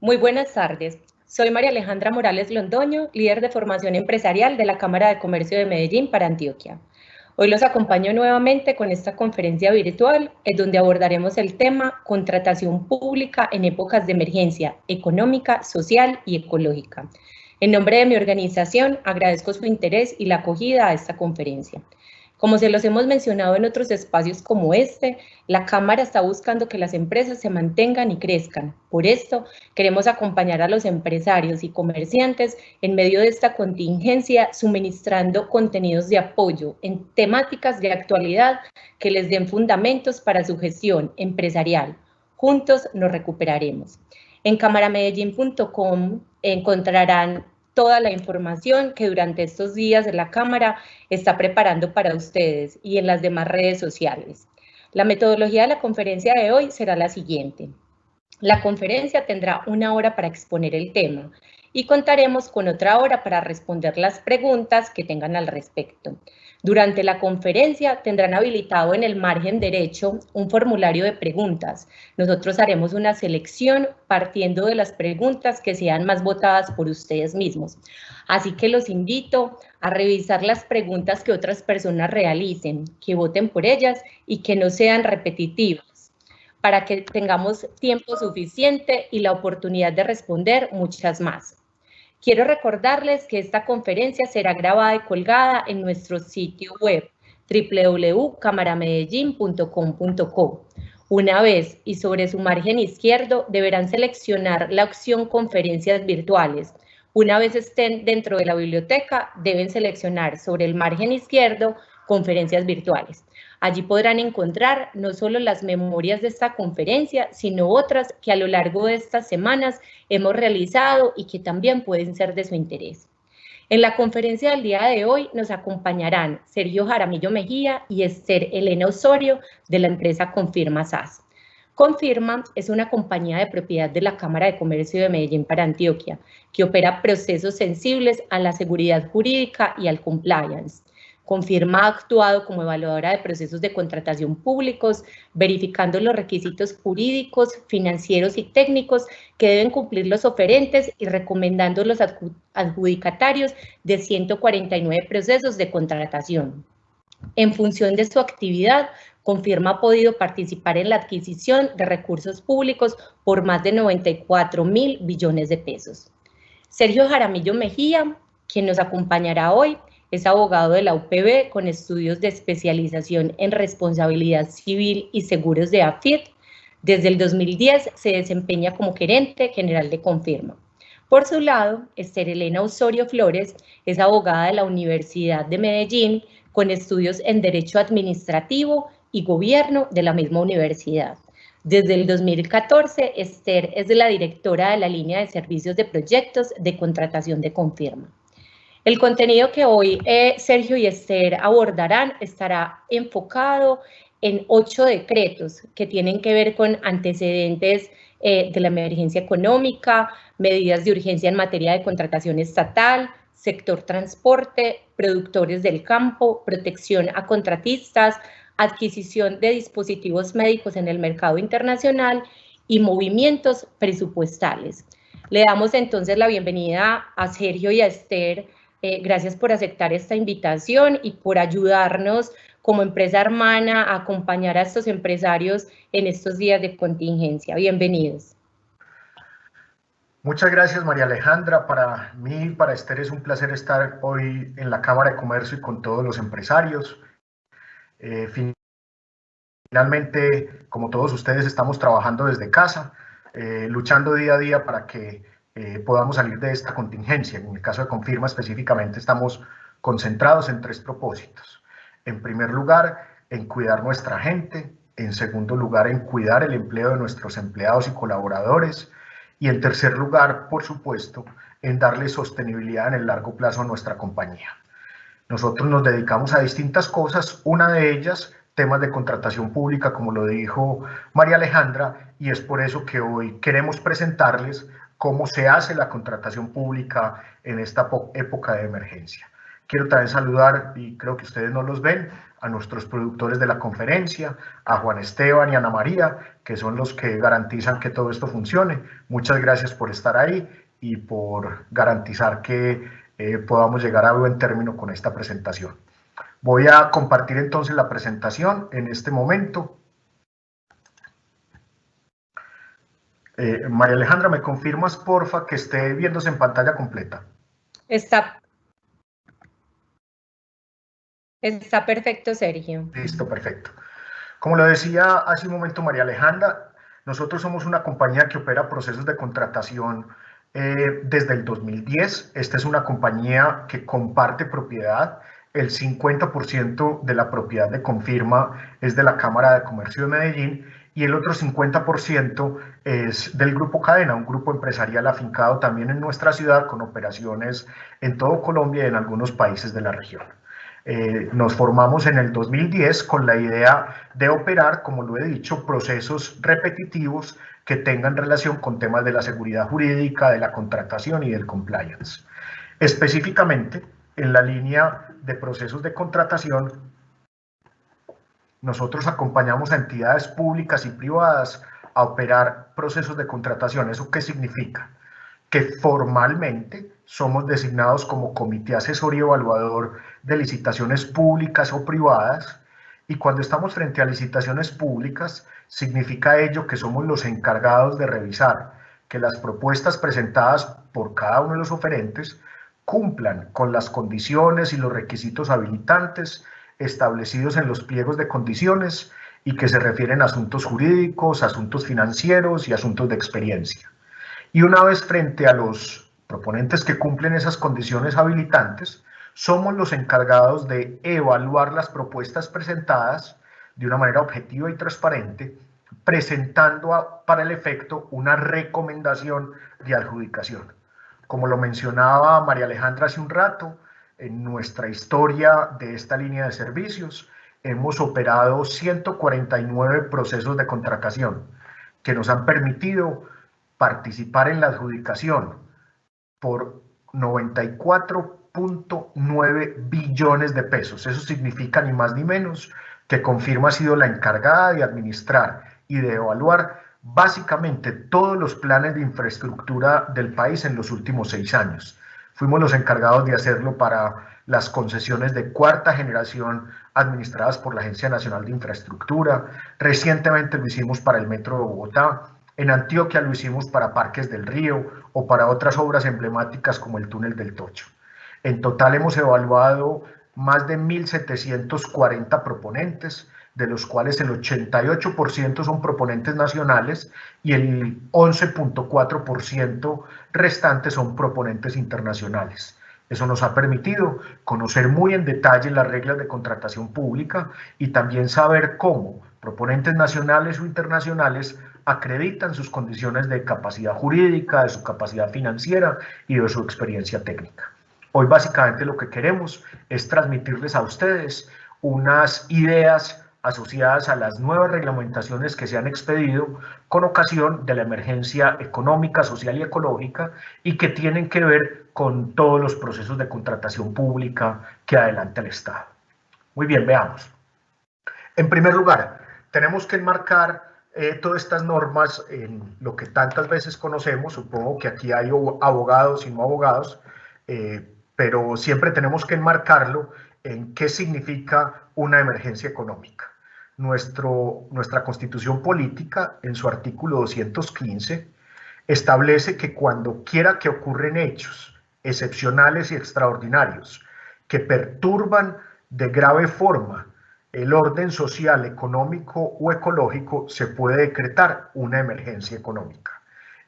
Muy buenas tardes. Soy María Alejandra Morales Londoño, líder de formación empresarial de la Cámara de Comercio de Medellín para Antioquia. Hoy los acompaño nuevamente con esta conferencia virtual, en donde abordaremos el tema contratación pública en épocas de emergencia económica, social y ecológica. En nombre de mi organización, agradezco su interés y la acogida a esta conferencia. Como se los hemos mencionado en otros espacios como este, la Cámara está buscando que las empresas se mantengan y crezcan. Por esto, queremos acompañar a los empresarios y comerciantes en medio de esta contingencia, suministrando contenidos de apoyo en temáticas de actualidad que les den fundamentos para su gestión empresarial. Juntos nos recuperaremos. En cámaramedellín.com encontrarán toda la información que durante estos días la Cámara está preparando para ustedes y en las demás redes sociales. La metodología de la conferencia de hoy será la siguiente. La conferencia tendrá 1 hora para exponer el tema y contaremos con otra hora para responder las preguntas que tengan al respecto. Durante la conferencia tendrán habilitado en el margen derecho un formulario de preguntas. Nosotros haremos una selección partiendo de las preguntas que sean más votadas por ustedes mismos. Así que los invito a revisar las preguntas que otras personas realicen, que voten por ellas y que no sean repetitivas, para que tengamos tiempo suficiente y la oportunidad de responder muchas más. Quiero recordarles que esta conferencia será grabada y colgada en nuestro sitio web www.cámaramedellín.com.co. Una vez y sobre su margen izquierdo deberán seleccionar la opción Conferencias virtuales. Una vez estén dentro de la biblioteca, deben seleccionar sobre el margen izquierdo Conferencias virtuales. Allí podrán encontrar no solo las memorias de esta conferencia, sino otras que a lo largo de estas semanas hemos realizado y que también pueden ser de su interés. En la conferencia del día de hoy nos acompañarán Sergio Jaramillo Mejía y Esther Elena Osorio de la empresa Confirma SAS. Confirma es una compañía de propiedad de la Cámara de Comercio de Medellín para Antioquia, que opera procesos sensibles a la seguridad jurídica y al compliance. Confirma ha actuado como evaluadora de procesos de contratación públicos, verificando los requisitos jurídicos, financieros y técnicos que deben cumplir los oferentes y recomendando los adjudicatarios de 149 procesos de contratación. En función de su actividad, Confirma ha podido participar en la adquisición de recursos públicos por más de 94.000 billones de pesos. Sergio Jaramillo Mejía, quien nos acompañará hoy, es abogado de la UPB con estudios de especialización en responsabilidad civil y seguros de AFIT. Desde el 2010 se desempeña como gerente general de Confirma. Por su lado, Esther Elena Osorio Flores es abogada de la Universidad de Medellín con estudios en Derecho Administrativo y Gobierno de la misma universidad. Desde el 2014, Esther es la directora de la línea de servicios de proyectos de contratación de Confirma. El contenido que hoy Sergio y Esther abordarán estará enfocado en 8 decretos que tienen que ver con antecedentes de la emergencia económica, medidas de urgencia en materia de contratación estatal, sector transporte, productores del campo, protección a contratistas, adquisición de dispositivos médicos en el mercado internacional y movimientos presupuestales. Le damos entonces la bienvenida a Sergio y a Esther. Gracias por aceptar esta invitación y por ayudarnos como empresa hermana a acompañar a estos empresarios en estos días de contingencia. Bienvenidos. Muchas gracias, María Alejandra. Para mí, para Esther, es un placer estar hoy en la Cámara de Comercio y con todos los empresarios. Finalmente, como todos ustedes, estamos trabajando desde casa, luchando día a día para que podamos salir de esta contingencia. En el caso de Confirma específicamente estamos concentrados en 3 propósitos. En primer lugar, en cuidar nuestra gente. En segundo lugar, en cuidar el empleo de nuestros empleados y colaboradores. Y en tercer lugar, por supuesto, en darle sostenibilidad en el largo plazo a nuestra compañía. Nosotros nos dedicamos a distintas cosas, una de ellas temas de contratación pública, como lo dijo María Alejandra, y es por eso que hoy queremos presentarles cómo se hace la contratación pública en esta época de emergencia. Quiero también saludar, y creo que ustedes no los ven, a nuestros productores de la conferencia, a Juan Esteban y Ana María, que son los que garantizan que todo esto funcione. Muchas gracias por estar ahí y por garantizar que podamos llegar a buen término con esta presentación. Voy a compartir entonces la presentación en este momento. María Alejandra, ¿me confirmas, porfa, que esté viéndose en pantalla completa? Está perfecto, Sergio. Listo, perfecto. Como lo decía hace un momento María Alejandra, nosotros somos una compañía que opera procesos de contratación desde el 2010. Esta es una compañía que comparte propiedad. El 50% de la propiedad de Confirma es de la Cámara de Comercio de Medellín y el otro 50% es del Grupo Cadena, un grupo empresarial afincado también en nuestra ciudad con operaciones en todo Colombia y en algunos países de la región. Nos formamos en el 2010 con la idea de operar, como lo he dicho, procesos repetitivos que tengan relación con temas de la seguridad jurídica, de la contratación y del compliance. Específicamente, en la línea de procesos de contratación, nosotros acompañamos a entidades públicas y privadas a operar procesos de contratación. ¿Eso qué significa? Que formalmente somos designados como comité asesor y evaluador de licitaciones públicas o privadas, y cuando estamos frente a licitaciones públicas, significa ello que somos los encargados de revisar que las propuestas presentadas por cada uno de los oferentes cumplan con las condiciones y los requisitos habilitantes establecidos en los pliegos de condiciones y que se refieren a asuntos jurídicos, asuntos financieros y asuntos de experiencia. Y una vez frente a los proponentes que cumplen esas condiciones habilitantes, somos los encargados de evaluar las propuestas presentadas de una manera objetiva y transparente, presentando para el efecto una recomendación de adjudicación. Como lo mencionaba María Alejandra hace un rato, en nuestra historia de esta línea de servicios hemos operado 149 procesos de contratación que nos han permitido participar en la adjudicación por 94.9 billones de pesos. Eso significa ni más ni menos que Confirma ha sido la encargada de administrar y de evaluar básicamente todos los planes de infraestructura del país en los últimos 6 años. Fuimos los encargados de hacerlo para las concesiones de cuarta generación administradas por la Agencia Nacional de Infraestructura. Recientemente lo hicimos para el Metro de Bogotá. En Antioquia lo hicimos para Parques del Río o para otras obras emblemáticas como el Túnel del Tocho. En total hemos evaluado más de 1.740 proponentes, de los cuales el 88% son proponentes nacionales y el 11.4% restantes son proponentes internacionales. Eso nos ha permitido conocer muy en detalle las reglas de contratación pública y también saber cómo proponentes nacionales o internacionales acreditan sus condiciones de capacidad jurídica, de su capacidad financiera y de su experiencia técnica. Hoy básicamente lo que queremos es transmitirles a ustedes unas ideas asociadas a las nuevas reglamentaciones que se han expedido con ocasión de la emergencia económica, social y ecológica y que tienen que ver con todos los procesos de contratación pública que adelanta el Estado. Muy bien, veamos. En primer lugar, tenemos que enmarcar todas estas normas en lo que tantas veces conocemos. Supongo que aquí hay abogados y no abogados, pero siempre tenemos que enmarcarlo en qué significa una emergencia económica. Nuestra Constitución Política, en su artículo 215, establece que cuando quiera que ocurren hechos excepcionales y extraordinarios que perturban de grave forma el orden social, económico o ecológico, se puede decretar una emergencia económica.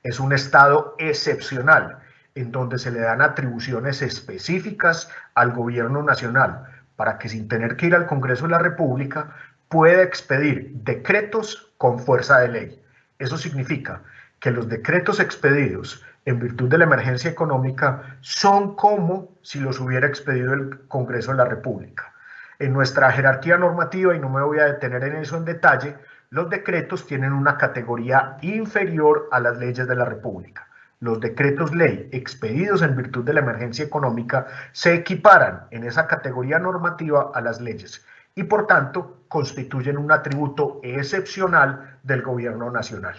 Es un estado excepcional en donde se le dan atribuciones específicas al gobierno nacional para que, sin tener que ir al Congreso de la República, pueda expedir decretos con fuerza de ley. Eso significa que los decretos expedidos en virtud de la emergencia económica son como si los hubiera expedido el Congreso de la República. En nuestra jerarquía normativa, y no me voy a detener en eso en detalle, los decretos tienen una categoría inferior a las leyes de la República. los decretos ley expedidos en virtud de la emergencia económica se equiparan en esa categoría normativa a las leyes y por tanto constituyen un atributo excepcional del gobierno nacional.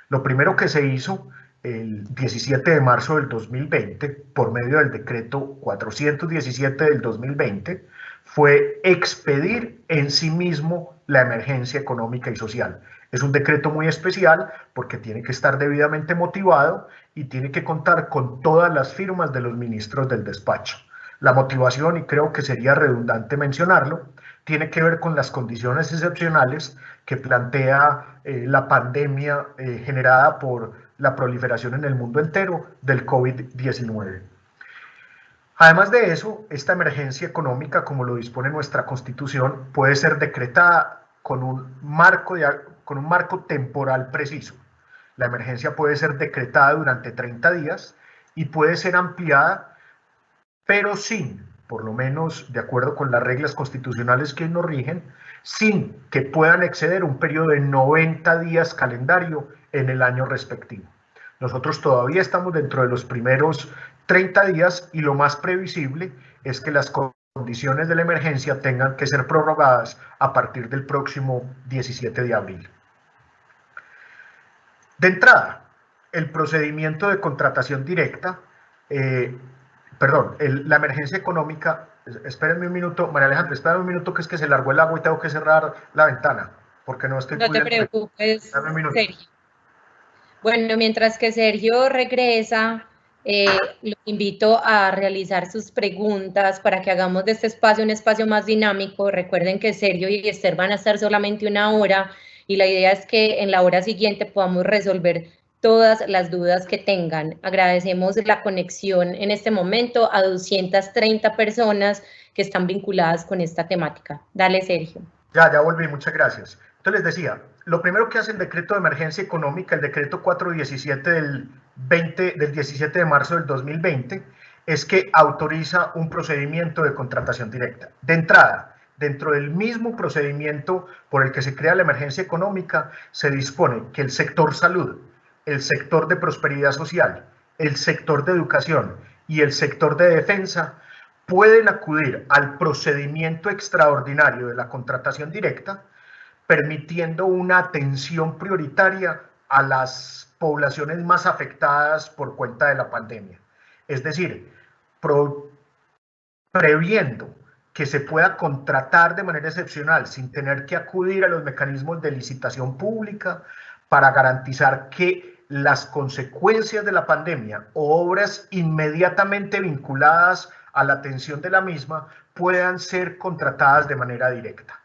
Lo primero que se hizo el 17 de marzo del 2020, por medio del decreto 417 del 2020, fue expedir en sí mismo la emergencia económica y social. Es un decreto muy especial porque tiene que estar debidamente motivado y tiene que contar con todas las firmas de los ministros del despacho. La motivación, y creo que sería redundante mencionarlo, tiene que ver con las condiciones excepcionales que plantea la pandemia generada por la proliferación en el mundo entero del COVID-19. Además de eso, esta emergencia económica, como lo dispone nuestra Constitución, puede ser decretada con un marco temporal preciso. La emergencia puede ser decretada durante 30 días y puede ser ampliada, pero sin, por lo menos de acuerdo con las reglas constitucionales que nos rigen, sin que puedan exceder un periodo de 90 días calendario en el año respectivo. Nosotros todavía estamos dentro de los primeros 30 días y lo más previsible es que las condiciones de la emergencia tengan que ser prorrogadas a partir del próximo 17 de abril. De entrada, el procedimiento de contratación directa, la emergencia económica, espérenme un minuto, María Alejandra, espérenme un minuto que es que se largó el agua y tengo que cerrar la ventana, porque no estoy pudiendo. No te preocupes, dame un minuto. Sergio. Bueno, mientras que Sergio regresa, lo invito a realizar sus preguntas para que hagamos de este espacio un espacio más dinámico. Recuerden que Sergio y Esther van a estar solamente una hora y la idea es que en la hora siguiente podamos resolver todas las dudas que tengan. Agradecemos la conexión en este momento a 230 personas que están vinculadas con esta temática. Dale, Sergio. Ya volví, muchas gracias. Entonces les decía, lo primero que hace el decreto de emergencia económica, el decreto 417 del 17 de marzo del 2020, es que autoriza un procedimiento de contratación directa. De entrada, dentro del mismo procedimiento por el que se crea la emergencia económica, se dispone que el sector salud, el sector de prosperidad social, el sector de educación y el sector de defensa pueden acudir al procedimiento extraordinario de la contratación directa, permitiendo una atención prioritaria a las poblaciones más afectadas por cuenta de la pandemia. Es decir, previendo que se pueda contratar de manera excepcional sin tener que acudir a los mecanismos de licitación pública para garantizar que las consecuencias de la pandemia o obras inmediatamente vinculadas a la atención de la misma puedan ser contratadas de manera directa.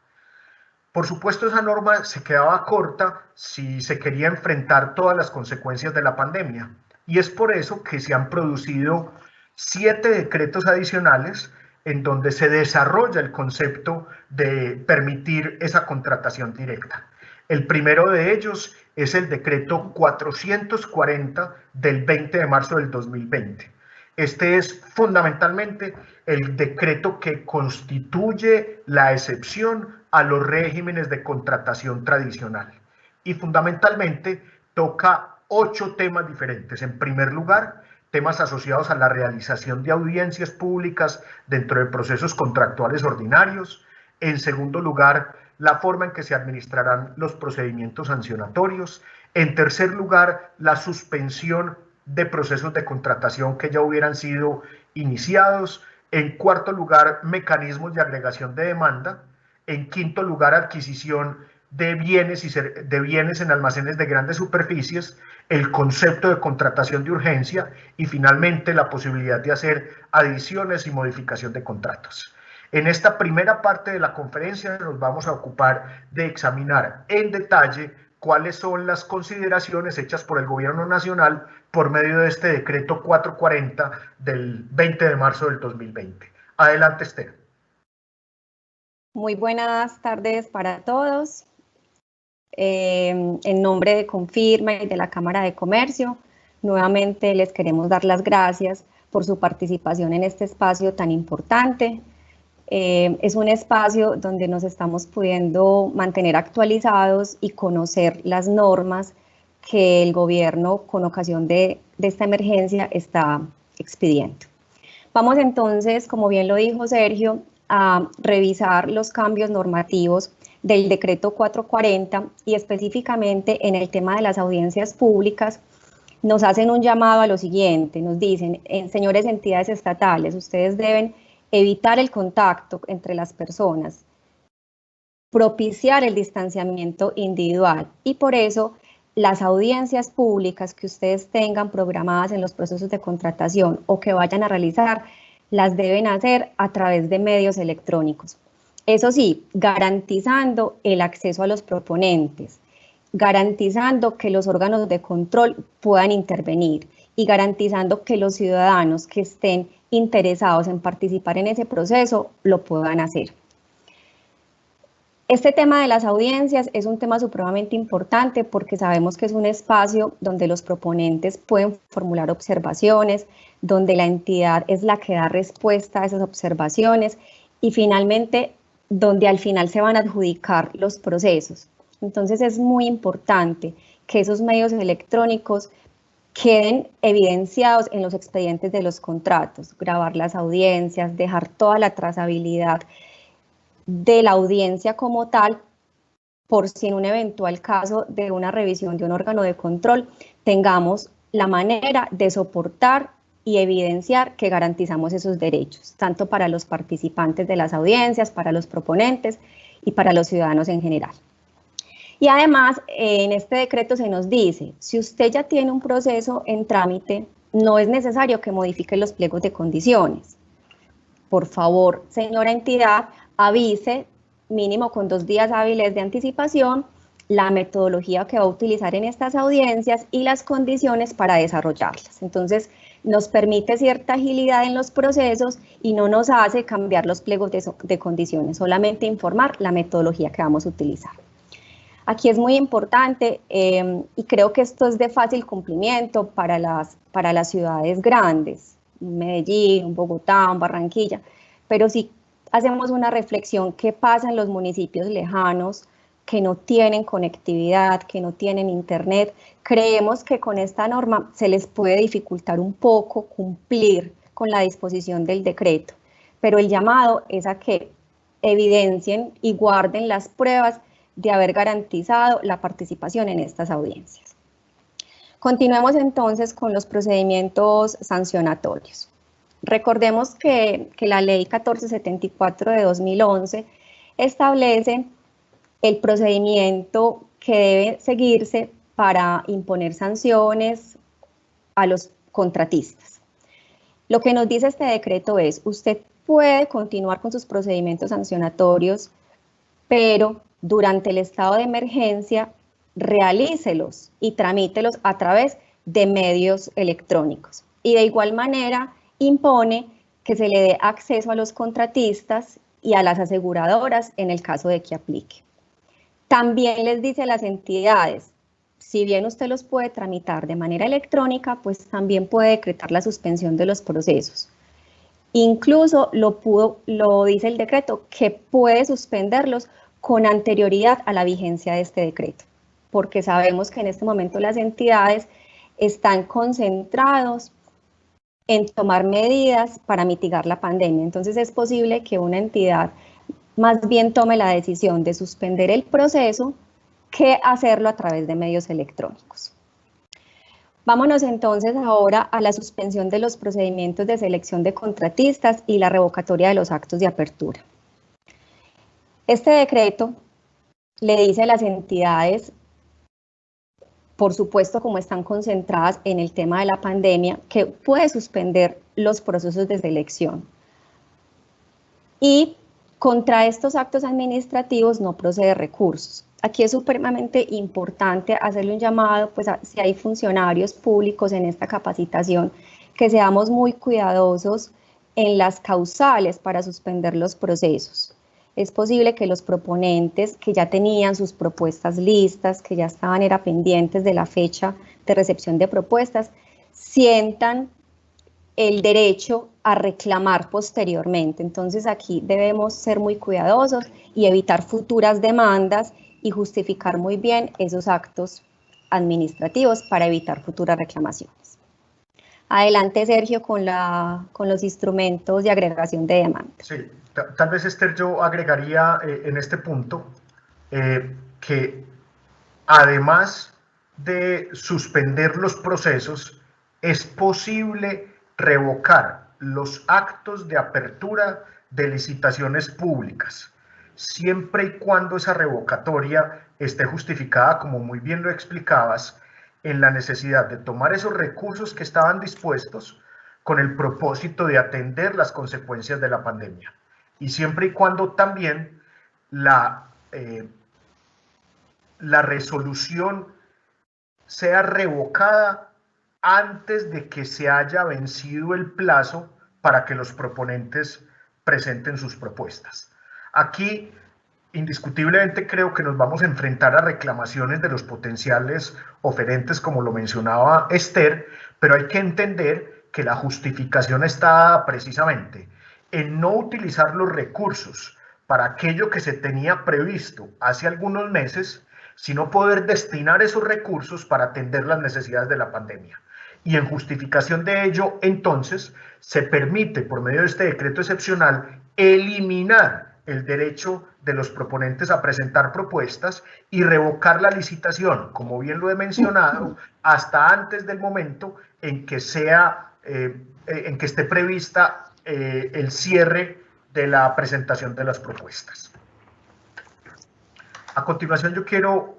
Por supuesto, esa norma se quedaba corta si se quería enfrentar todas las consecuencias de la pandemia y es por eso que se han producido 7 decretos adicionales en donde se desarrolla el concepto de permitir esa contratación directa. El primero de ellos es el decreto 440 del 20 de marzo del 2020. Este es fundamentalmente el decreto que constituye la excepción a los regímenes de contratación tradicional y fundamentalmente toca 8 temas diferentes. En primer lugar, temas asociados a la realización de audiencias públicas dentro de procesos contractuales ordinarios. En segundo lugar, la forma en que se administrarán los procedimientos sancionatorios. En tercer lugar, la suspensión de procesos de contratación que ya hubieran sido iniciados. En cuarto lugar, mecanismos de agregación de demanda. En quinto lugar, adquisición de bienes en almacenes de grandes superficies, el concepto de contratación de urgencia y finalmente la posibilidad de hacer adiciones y modificación de contratos. En esta primera parte de la conferencia nos vamos a ocupar de examinar en detalle cuáles son las consideraciones hechas por el Gobierno Nacional por medio de este decreto 440 del 20 de marzo del 2020. Adelante, Esther. Muy buenas tardes para todos. En nombre de Confirma y de la Cámara de Comercio, nuevamente les queremos dar las gracias por su participación en este espacio tan importante. Es un espacio donde nos estamos pudiendo mantener actualizados y conocer las normas que el gobierno con ocasión de esta emergencia está expidiendo. Vamos entonces, como bien lo dijo Sergio, a revisar los cambios normativos del decreto 440 y específicamente en el tema de las audiencias públicas. Nos hacen un llamado a lo siguiente, nos dicen, señores entidades estatales, ustedes deben evitar el contacto entre las personas, propiciar el distanciamiento individual y por eso las audiencias públicas que ustedes tengan programadas en los procesos de contratación o que vayan a realizar, las deben hacer a través de medios electrónicos. Eso sí, garantizando el acceso a los proponentes, garantizando que los órganos de control puedan intervenir y garantizando que los ciudadanos que estén interesados en participar en ese proceso lo puedan hacer. Este tema de las audiencias es un tema supremamente importante porque sabemos que es un espacio donde los proponentes pueden formular observaciones, donde la entidad es la que da respuesta a esas observaciones y finalmente donde al final se van a adjudicar los procesos. Entonces es muy importante que esos medios electrónicos queden evidenciados en los expedientes de los contratos, grabar las audiencias, dejar toda la trazabilidad de la audiencia como tal, por si en un eventual caso de una revisión de un órgano de control, tengamos la manera de soportar y evidenciar que garantizamos esos derechos, tanto para los participantes de las audiencias, para los proponentes y para los ciudadanos en general. Y además, en este decreto se nos dice, si usted ya tiene un proceso en trámite, no es necesario que modifique los pliegos de condiciones. Por favor, señora entidad, avise mínimo con 2 días hábiles de anticipación la metodología que va a utilizar en estas audiencias y las condiciones para desarrollarlas. Entonces, nos permite cierta agilidad en los procesos y no nos hace cambiar los pliegos de condiciones, solamente informar la metodología que vamos a utilizar. Aquí es muy importante y creo que esto es de fácil cumplimiento para las ciudades grandes, Medellín, Bogotá, Barranquilla, pero si hacemos una reflexión, ¿qué pasa en los municipios lejanos que no tienen conectividad, que no tienen internet? Creemos que con esta norma se les puede dificultar un poco cumplir con la disposición del decreto, pero el llamado es a que evidencien y guarden las pruebas de haber garantizado la participación en estas audiencias. Continuemos entonces con los procedimientos sancionatorios. Recordemos que la ley 1474 de 2011 establece el procedimiento que debe seguirse para imponer sanciones a los contratistas. Lo que nos dice este decreto es, usted puede continuar con sus procedimientos sancionatorios, pero durante el estado de emergencia, realícelos y tramítelos a través de medios electrónicos. Y de igual manera, impone que se le dé acceso a los contratistas y a las aseguradoras en el caso de que aplique. También les dice a las entidades, si bien usted los puede tramitar de manera electrónica, pues también puede decretar la suspensión de los procesos. Incluso lo dice el decreto, que puede suspenderlos con anterioridad a la vigencia de este decreto, porque sabemos que en este momento las entidades están concentrados en tomar medidas para mitigar la pandemia. Entonces es posible que una entidad más bien tome la decisión de suspender el proceso que hacerlo a través de medios electrónicos. Vámonos entonces ahora a la suspensión de los procedimientos de selección de contratistas y la revocatoria de los actos de apertura. Este decreto le dice a las entidades, por supuesto como están concentradas en el tema de la pandemia, que puede suspender los procesos de selección. Y contra estos actos administrativos no procede recursos. Aquí es supremamente importante hacerle un llamado, pues si hay funcionarios públicos en esta capacitación, que seamos muy cuidadosos en las causales para suspender los procesos. Es posible que los proponentes que ya tenían sus propuestas listas, que ya estaban pendientes de la fecha de recepción de propuestas, sientan el derecho a reclamar posteriormente. Entonces aquí debemos ser muy cuidadosos y evitar futuras demandas y justificar muy bien esos actos administrativos para evitar futuras reclamaciones. Adelante, Sergio, con los instrumentos de agregación de demanda. Sí, tal vez, Esther, yo agregaría en este punto que además de suspender los procesos, es posible revocar los actos de apertura de licitaciones públicas, siempre y cuando esa revocatoria esté justificada, como muy bien lo explicabas, en la necesidad de tomar esos recursos que estaban dispuestos con el propósito de atender las consecuencias de la pandemia. Y siempre y cuando también la resolución sea revocada antes de que se haya vencido el plazo para que los proponentes presenten sus propuestas. Aquí, indiscutiblemente, creo que nos vamos a enfrentar a reclamaciones de los potenciales oferentes, como lo mencionaba Esther, pero hay que entender que la justificación está precisamente en no utilizar los recursos para aquello que se tenía previsto hace algunos meses, sino poder destinar esos recursos para atender las necesidades de la pandemia. Y en justificación de ello, entonces, se permite, por medio de este decreto excepcional, eliminar el derecho de los proponentes a presentar propuestas y revocar la licitación, como bien lo he mencionado, hasta antes del momento en que esté prevista el cierre de la presentación de las propuestas. A continuación, yo quiero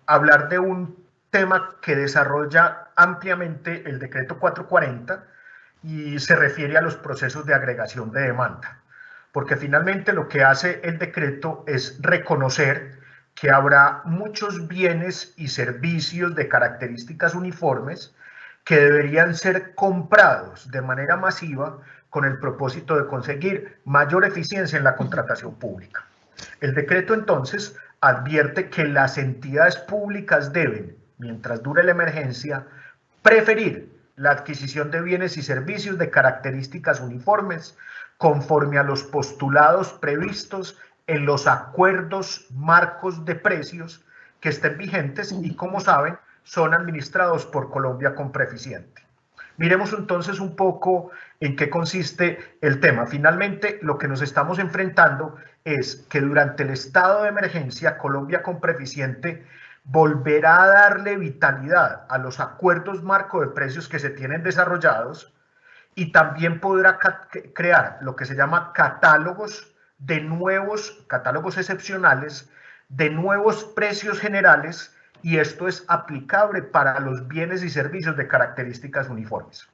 hablar de un tema que desarrolla ampliamente el decreto 440 y se refiere a los procesos de agregación de demanda, porque finalmente lo que hace el decreto es reconocer que habrá muchos bienes y servicios de características uniformes que deberían ser comprados de manera masiva con el propósito de conseguir mayor eficiencia en la contratación pública. El decreto entonces advierte que las entidades públicas deben, mientras dure la emergencia, preferir la adquisición de bienes y servicios de características uniformes conforme a los postulados previstos en los acuerdos marcos de precios que estén vigentes y, como saben, son administrados por Colombia Compreficiente. Miremos entonces un poco en qué consiste el tema. Finalmente, lo que nos estamos enfrentando es que durante el estado de emergencia, Colombia Compreficiente volverá a darle vitalidad a los acuerdos marco de precios que se tienen desarrollados y también podrá crear lo que se llama catálogos excepcionales de nuevos precios generales, y esto es aplicable para los bienes y servicios de características uniformes.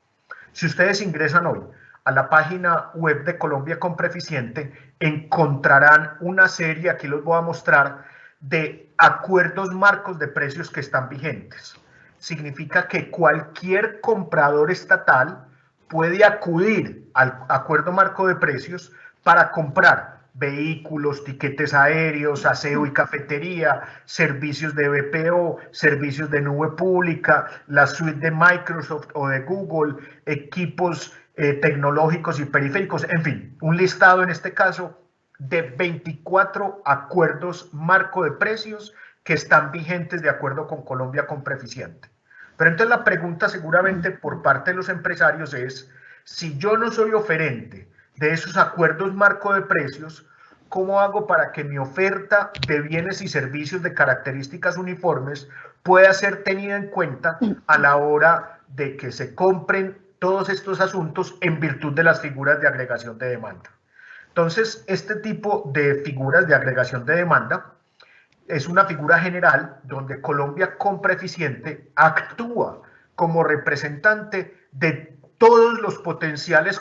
Si ustedes ingresan hoy a la página web de Colombia Compreficiente, encontrarán una serie, aquí los voy a mostrar, de acuerdos marcos de precios que están vigentes. Significa que cualquier comprador estatal puede acudir al acuerdo marco de precios para comprar vehículos, tiquetes aéreos, aseo y cafetería, servicios de BPO, servicios de nube pública, la suite de Microsoft o de Google, equipos tecnológicos y periféricos, en fin, un listado en este caso de 24 acuerdos marco de precios que están vigentes de acuerdo con Colombia Compreficiente. Pero entonces la pregunta seguramente por parte de los empresarios es, si yo no soy oferente de esos acuerdos marco de precios, ¿cómo hago para que mi oferta de bienes y servicios de características uniformes pueda ser tenida en cuenta a la hora de que se compren todos estos asuntos en virtud de las figuras de agregación de demanda? Entonces, este tipo de figuras de agregación de demanda es una figura general donde Colombia Compreficiente actúa como representante de todos los potenciales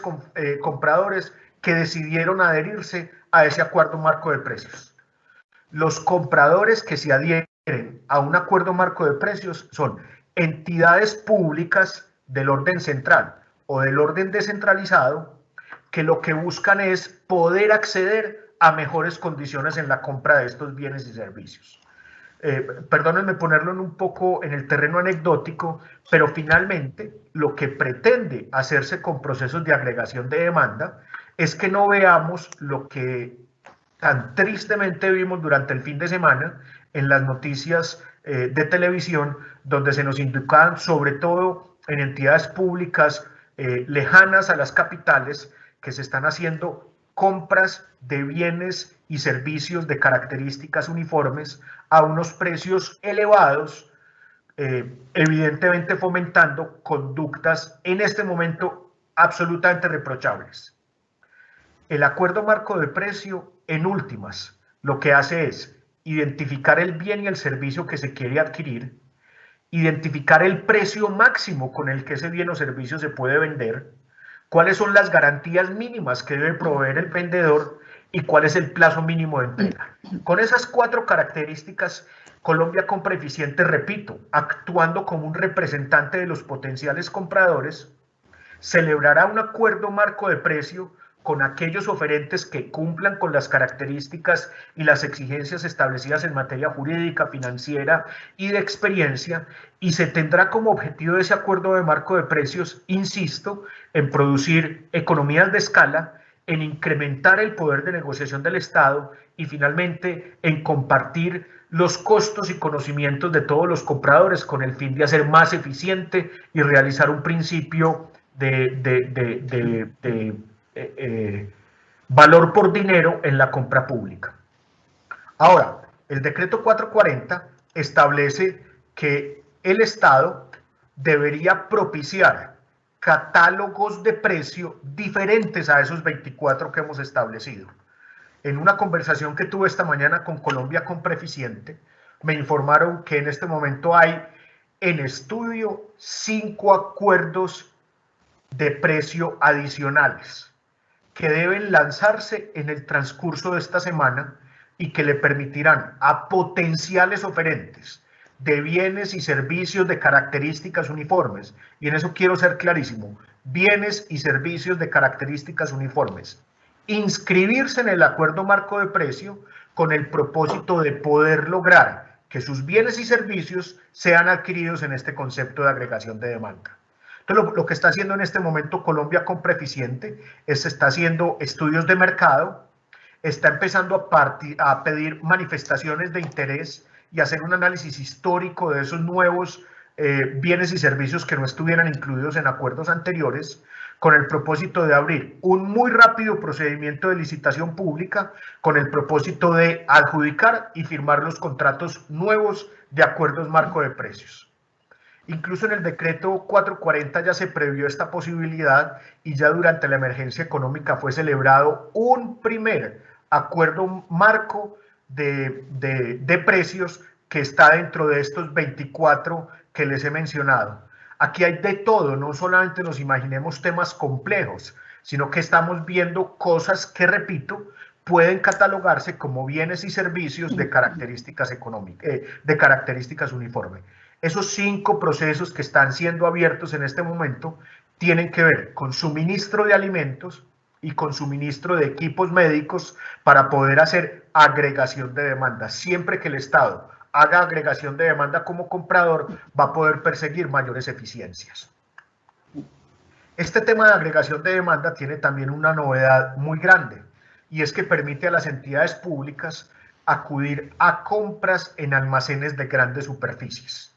compradores que decidieron adherirse a ese acuerdo marco de precios. Los compradores que se adhieren a un acuerdo marco de precios son entidades públicas del orden central o del orden descentralizado, que lo que buscan es poder acceder a mejores condiciones en la compra de estos bienes y servicios. Perdónenme ponerlo un poco en el terreno anecdótico, pero finalmente lo que pretende hacerse con procesos de agregación de demanda es que no veamos lo que tan tristemente vimos durante el fin de semana, en las noticias de televisión, donde se nos indicaban, sobre todo en entidades públicas lejanas a las capitales, que se están haciendo compras de bienes y servicios de características uniformes a unos precios elevados, evidentemente fomentando conductas en este momento absolutamente reprochables. El acuerdo marco de precio, en últimas, lo que hace es identificar el bien y el servicio que se quiere adquirir, identificar el precio máximo con el que ese bien o servicio se puede vender, cuáles son las garantías mínimas que debe proveer el vendedor y cuál es el plazo mínimo de entrega. Con esas 4 características, Colombia Compra Eficiente, repito, actuando como un representante de los potenciales compradores, celebrará un acuerdo marco de precio con aquellos oferentes que cumplan con las características y las exigencias establecidas en materia jurídica, financiera y de experiencia, y se tendrá como objetivo de ese acuerdo de marco de precios, insisto, en producir economías de escala, en incrementar el poder de negociación del Estado y finalmente en compartir los costos y conocimientos de todos los compradores con el fin de hacer más eficiente y realizar un principio de valor por dinero en la compra pública. Ahora, el decreto 440 establece que el Estado debería propiciar catálogos de precio diferentes a esos 24 que hemos establecido. En una conversación que tuve esta mañana con Colombia Compra Eficiente, me informaron que en este momento hay en estudio 5 acuerdos de precio adicionales que deben lanzarse en el transcurso de esta semana y que le permitirán a potenciales oferentes de bienes y servicios de características uniformes, y en eso quiero ser clarísimo, bienes y servicios de características uniformes, inscribirse en el acuerdo marco de precio con el propósito de poder lograr que sus bienes y servicios sean adquiridos en este concepto de agregación de demanda. Entonces, lo que está haciendo en este momento Colombia Compra Eficiente es está haciendo estudios de mercado, está empezando a pedir manifestaciones de interés y hacer un análisis histórico de esos nuevos bienes y servicios que no estuvieran incluidos en acuerdos anteriores, con el propósito de abrir un muy rápido procedimiento de licitación pública, con el propósito de adjudicar y firmar los contratos nuevos de acuerdos marco de precios. Incluso en el decreto 440 ya se previó esta posibilidad y ya durante la emergencia económica fue celebrado un primer acuerdo marco de precios que está dentro de estos 24 que les he mencionado. Aquí hay de todo, no solamente nos imaginemos temas complejos, sino que estamos viendo cosas que, repito, pueden catalogarse como bienes y servicios de características económicas, de características uniformes. Esos 5 procesos que están siendo abiertos en este momento tienen que ver con suministro de alimentos y con suministro de equipos médicos para poder hacer agregación de demanda. Siempre que el Estado haga agregación de demanda como comprador, va a poder perseguir mayores eficiencias. Este tema de agregación de demanda tiene también una novedad muy grande, y es que permite a las entidades públicas acudir a compras en almacenes de grandes superficies.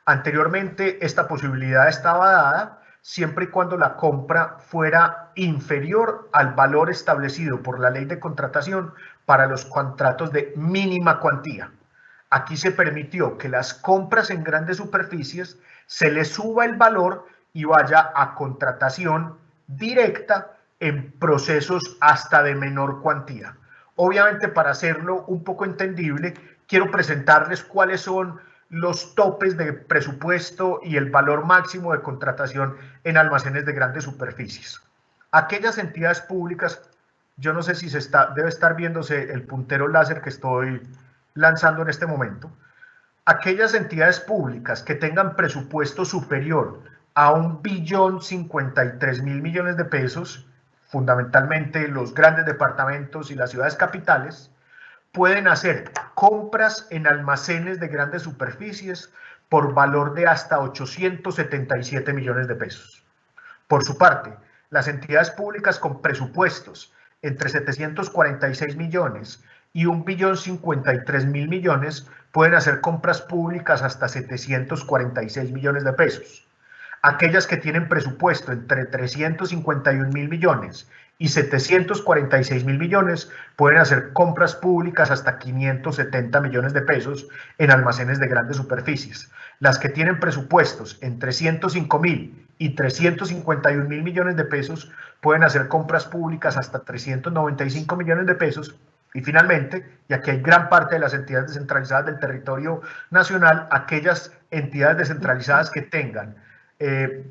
Anteriormente, esta posibilidad estaba dada siempre y cuando la compra fuera inferior al valor establecido por la ley de contratación para los contratos de mínima cuantía. Aquí se permitió que las compras en grandes superficies se les suba el valor y vaya a contratación directa en procesos hasta de menor cuantía. Obviamente, para hacerlo un poco entendible, quiero presentarles cuáles son los topes de presupuesto y el valor máximo de contratación en almacenes de grandes superficies. Aquellas entidades públicas, yo no sé si debe estar viéndose el puntero láser que estoy lanzando en este momento, aquellas entidades públicas que tengan presupuesto superior a 1.053.000 millones de pesos, fundamentalmente los grandes departamentos y las ciudades capitales, pueden hacer compras en almacenes de grandes superficies por valor de hasta 877 millones de pesos. Por su parte, las entidades públicas con presupuestos entre 746 millones y 1.053.000 millones pueden hacer compras públicas hasta 746 millones de pesos. Aquellas que tienen presupuesto entre 351.000 millones y 746.000 millones pueden hacer compras públicas hasta 570 millones de pesos en almacenes de grandes superficies. Las que tienen presupuestos entre 105.000 y 351.000 millones de pesos pueden hacer compras públicas hasta 395 millones de pesos. Y finalmente, y aquí hay gran parte de las entidades descentralizadas del territorio nacional, aquellas entidades descentralizadas que tengan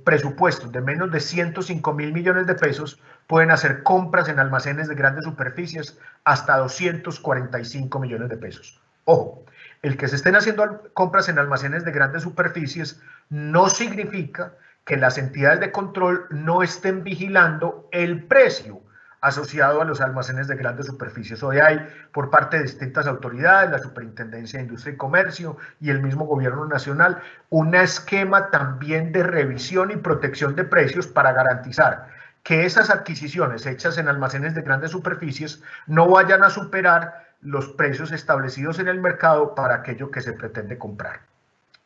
presupuestos de menos de 105.000 millones de pesos pueden hacer compras en almacenes de grandes superficies hasta 245 millones de pesos. Ojo, el que se estén haciendo compras en almacenes de grandes superficies no significa que las entidades de control no estén vigilando el precio asociado a los almacenes de grandes superficies. Hoy hay por parte de distintas autoridades, la Superintendencia de Industria y Comercio y el mismo Gobierno Nacional, un esquema también de revisión y protección de precios para garantizar que esas adquisiciones hechas en almacenes de grandes superficies no vayan a superar los precios establecidos en el mercado para aquello que se pretende comprar.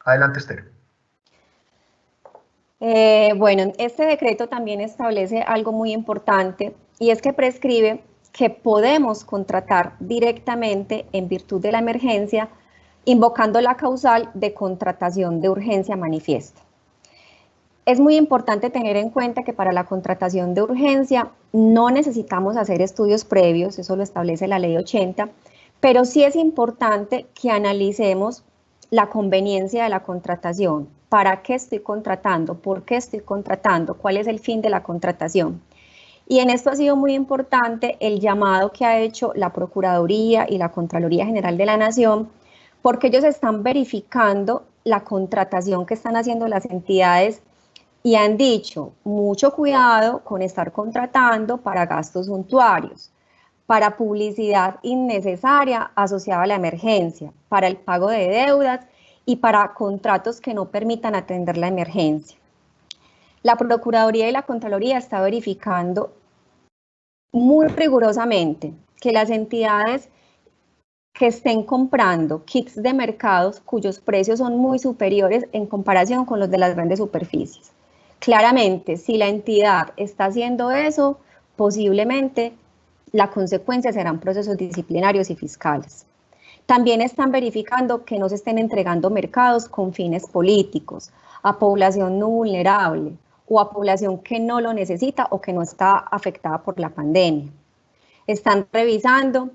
Adelante, Esther. Bueno, este decreto también establece algo muy importante y es que prescribe que podemos contratar directamente en virtud de la emergencia, invocando la causal de contratación de urgencia manifiesta. Es muy importante tener en cuenta que para la contratación de urgencia no necesitamos hacer estudios previos, eso lo establece la Ley 80, pero sí es importante que analicemos la conveniencia de la contratación. ¿Para qué estoy contratando? ¿Por qué estoy contratando? ¿Cuál es el fin de la contratación? Y en esto ha sido muy importante el llamado que ha hecho la Procuraduría y la Contraloría General de la Nación, porque ellos están verificando la contratación que están haciendo las entidades y han dicho, mucho cuidado con estar contratando para gastos suntuarios, para publicidad innecesaria asociada a la emergencia, para el pago de deudas y para contratos que no permitan atender la emergencia. La Procuraduría y la Contraloría está verificando muy rigurosamente que las entidades que estén comprando kits de mercados cuyos precios son muy superiores en comparación con los de las grandes superficies. Claramente, si la entidad está haciendo eso, posiblemente la consecuencia serán procesos disciplinarios y fiscales. También están verificando que no se estén entregando mercados con fines políticos a población no vulnerable o a población que no lo necesita o que no está afectada por la pandemia. Están revisando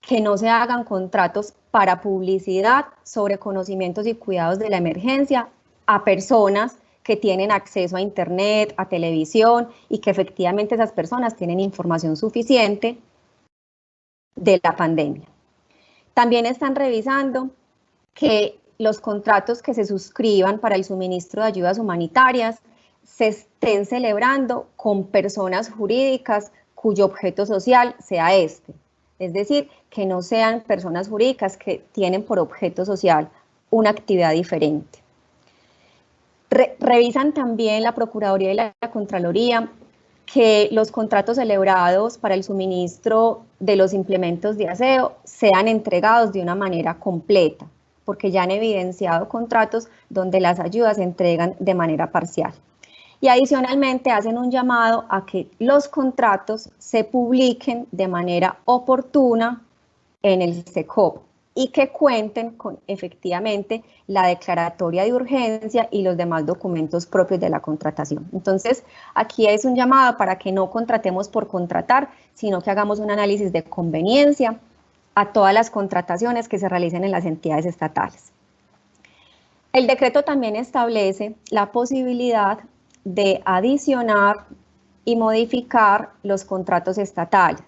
que no se hagan contratos para publicidad sobre conocimientos y cuidados de la emergencia a personas que tienen acceso a internet, a televisión y que efectivamente esas personas tienen información suficiente de la pandemia. También están revisando que los contratos que se suscriban para el suministro de ayudas humanitarias se estén celebrando con personas jurídicas cuyo objeto social sea este. Es decir, que no sean personas jurídicas que tienen por objeto social una actividad diferente. Revisan también la Procuraduría y la Contraloría que los contratos celebrados para el suministro de los implementos de aseo sean entregados de una manera completa, porque ya han evidenciado contratos donde las ayudas se entregan de manera parcial. Y adicionalmente hacen un llamado a que los contratos se publiquen de manera oportuna en el SECOP y que cuenten con efectivamente la declaratoria de urgencia y los demás documentos propios de la contratación. Entonces, aquí es un llamado para que no contratemos por contratar, sino que hagamos un análisis de conveniencia a todas las contrataciones que se realicen en las entidades estatales. El decreto también establece la posibilidad de adicionar y modificar los contratos estatales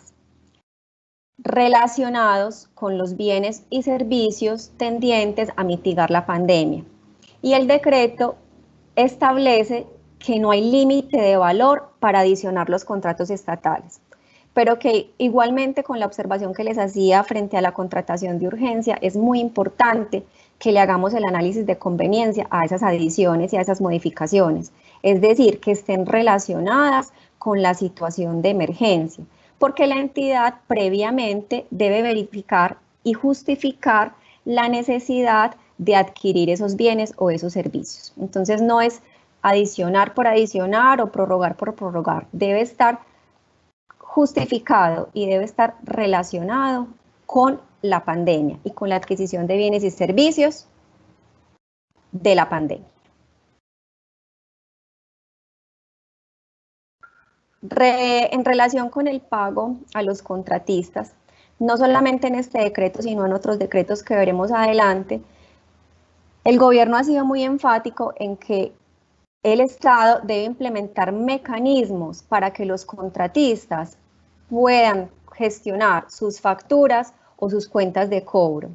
relacionados con los bienes y servicios tendientes a mitigar la pandemia. Y el decreto establece que no hay límite de valor para adicionar los contratos estatales, pero que igualmente con la observación que les hacía frente a la contratación de urgencia, es muy importante que le hagamos el análisis de conveniencia a esas adiciones y a esas modificaciones, es decir, que estén relacionadas con la situación de emergencia, porque la entidad previamente debe verificar y justificar la necesidad de adquirir esos bienes o esos servicios. Entonces no es adicionar por adicionar o prorrogar por prorrogar, debe estar justificado y debe estar relacionado con la pandemia y con la adquisición de bienes y servicios de la pandemia. En relación con el pago a los contratistas, no solamente en este decreto, sino en otros decretos que veremos adelante, el gobierno ha sido muy enfático en que el Estado debe implementar mecanismos para que los contratistas puedan gestionar sus facturas o sus cuentas de cobro.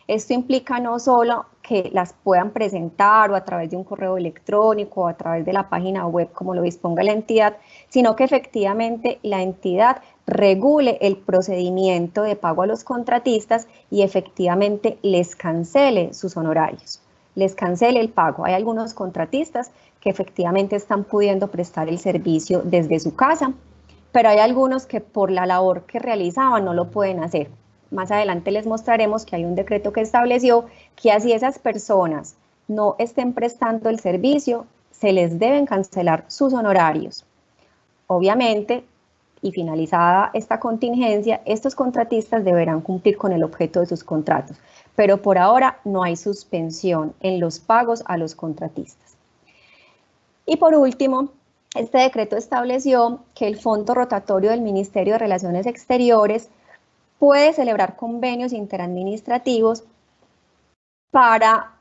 Esto implica no solo que las puedan presentar o a través de un correo electrónico o a través de la página web como lo disponga la entidad, sino que efectivamente la entidad regule el procedimiento de pago a los contratistas y efectivamente les cancele sus honorarios, les cancele el pago. Hay algunos contratistas que efectivamente están pudiendo prestar el servicio desde su casa, pero hay algunos que por la labor que realizaban no lo pueden hacer. Más adelante les mostraremos que hay un decreto que estableció que así esas personas no estén prestando el servicio, se les deben cancelar sus honorarios. Obviamente, y finalizada esta contingencia, estos contratistas deberán cumplir con el objeto de sus contratos, pero por ahora no hay suspensión en los pagos a los contratistas. Y por último, este decreto estableció que el Fondo Rotatorio del Ministerio de Relaciones Exteriores puede celebrar convenios interadministrativos para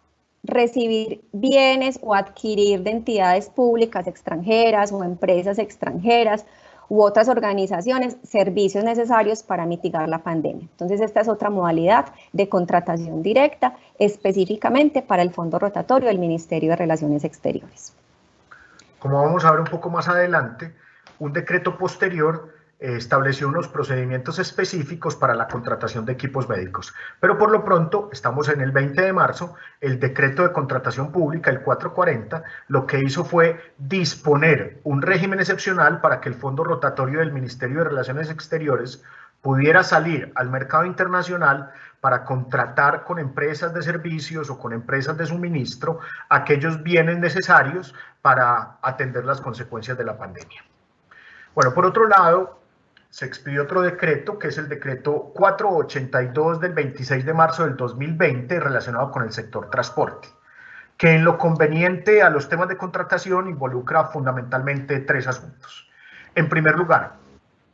recibir bienes o adquirir de entidades públicas extranjeras o empresas extranjeras u otras organizaciones servicios necesarios para mitigar la pandemia. Entonces, esta es otra modalidad de contratación directa específicamente para el Fondo Rotatorio del Ministerio de Relaciones Exteriores. Como vamos a ver un poco más adelante, un decreto posterior estableció unos procedimientos específicos para la contratación de equipos médicos. Pero por lo pronto, estamos en el 20 de marzo, el decreto de contratación pública, el 440, lo que hizo fue disponer un régimen excepcional para que el Fondo Rotatorio del Ministerio de Relaciones Exteriores pudiera salir al mercado internacional para contratar con empresas de servicios o con empresas de suministro aquellos bienes necesarios para atender las consecuencias de la pandemia. Bueno, por otro lado, se expidió otro decreto, que es el decreto 482 del 26 de marzo del 2020, relacionado con el sector transporte, que en lo conveniente a los temas de contratación involucra fundamentalmente tres asuntos. En primer lugar,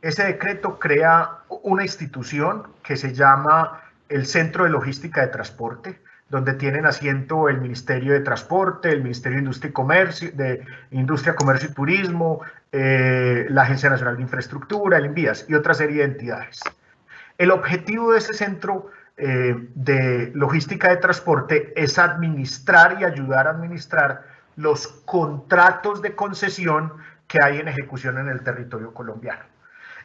ese decreto crea una institución que se llama el Centro de Logística de Transporte, donde tienen asiento el Ministerio de Transporte, el Ministerio de Industria, Comercio y Turismo, la Agencia Nacional de Infraestructura, el INVIAS y otra serie de entidades. El objetivo de ese Centro de Logística de Transporte es administrar y ayudar a administrar los contratos de concesión que hay en ejecución en el territorio colombiano.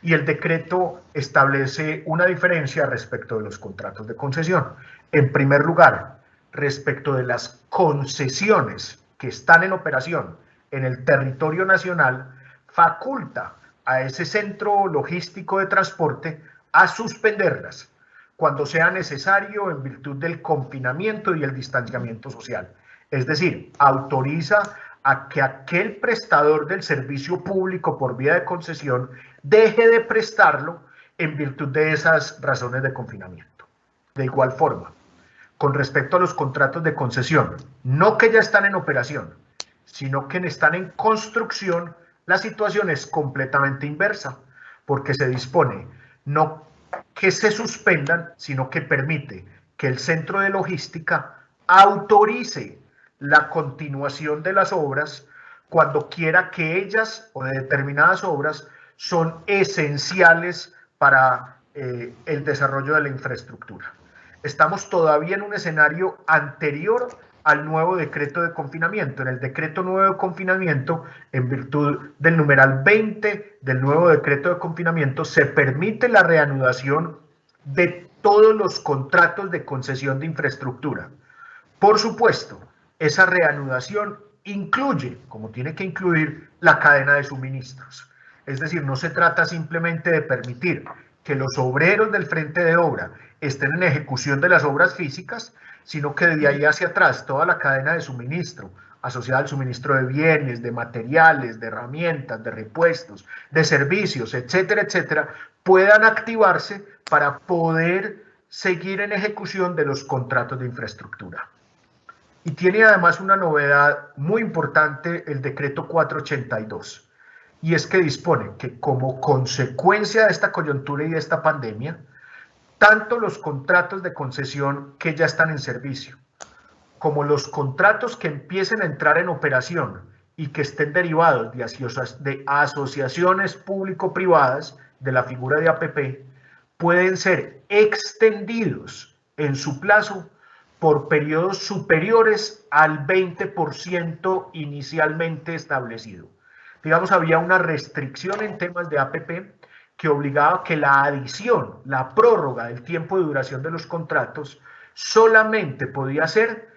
Y el decreto establece una diferencia respecto de los contratos de concesión. En primer lugar, respecto de las concesiones que están en operación en el territorio nacional, faculta a ese centro logístico de transporte a suspenderlas cuando sea necesario en virtud del confinamiento y el distanciamiento social. Es decir, autoriza a que aquel prestador del servicio público por vía de concesión deje de prestarlo en virtud de esas razones de confinamiento. De igual forma, con respecto a los contratos de concesión, no que ya están en operación, sino que están en construcción, la situación es completamente inversa, porque se dispone no que se suspendan, sino que permite que el centro de logística autorice la continuación de las obras cuando quiera que ellas o de determinadas obras son esenciales para el desarrollo de la infraestructura. Estamos todavía en un escenario anterior al nuevo decreto de confinamiento. En el decreto nuevo de confinamiento, en virtud del numeral 20 del nuevo decreto de confinamiento, se permite la reanudación de todos los contratos de concesión de infraestructura. Por supuesto, esa reanudación incluye, como tiene que incluir, la cadena de suministros. Es decir, no se trata simplemente de permitir que los obreros del frente de obra estén en ejecución de las obras físicas, sino que de ahí hacia atrás toda la cadena de suministro, asociada al suministro de bienes, de materiales, de herramientas, de repuestos, de servicios, etcétera, etcétera, puedan activarse para poder seguir en ejecución de los contratos de infraestructura. Y tiene además una novedad muy importante el decreto 482, y es que dispone que como consecuencia de esta coyuntura y de esta pandemia, tanto los contratos de concesión que ya están en servicio, como los contratos que empiecen a entrar en operación y que estén derivados de asociaciones público-privadas de la figura de APP, pueden ser extendidos en su plazo por periodos superiores al 20% inicialmente establecido. Digamos, había una restricción en temas de APP que obligaba que la adición, la prórroga del tiempo de duración de los contratos solamente podía ser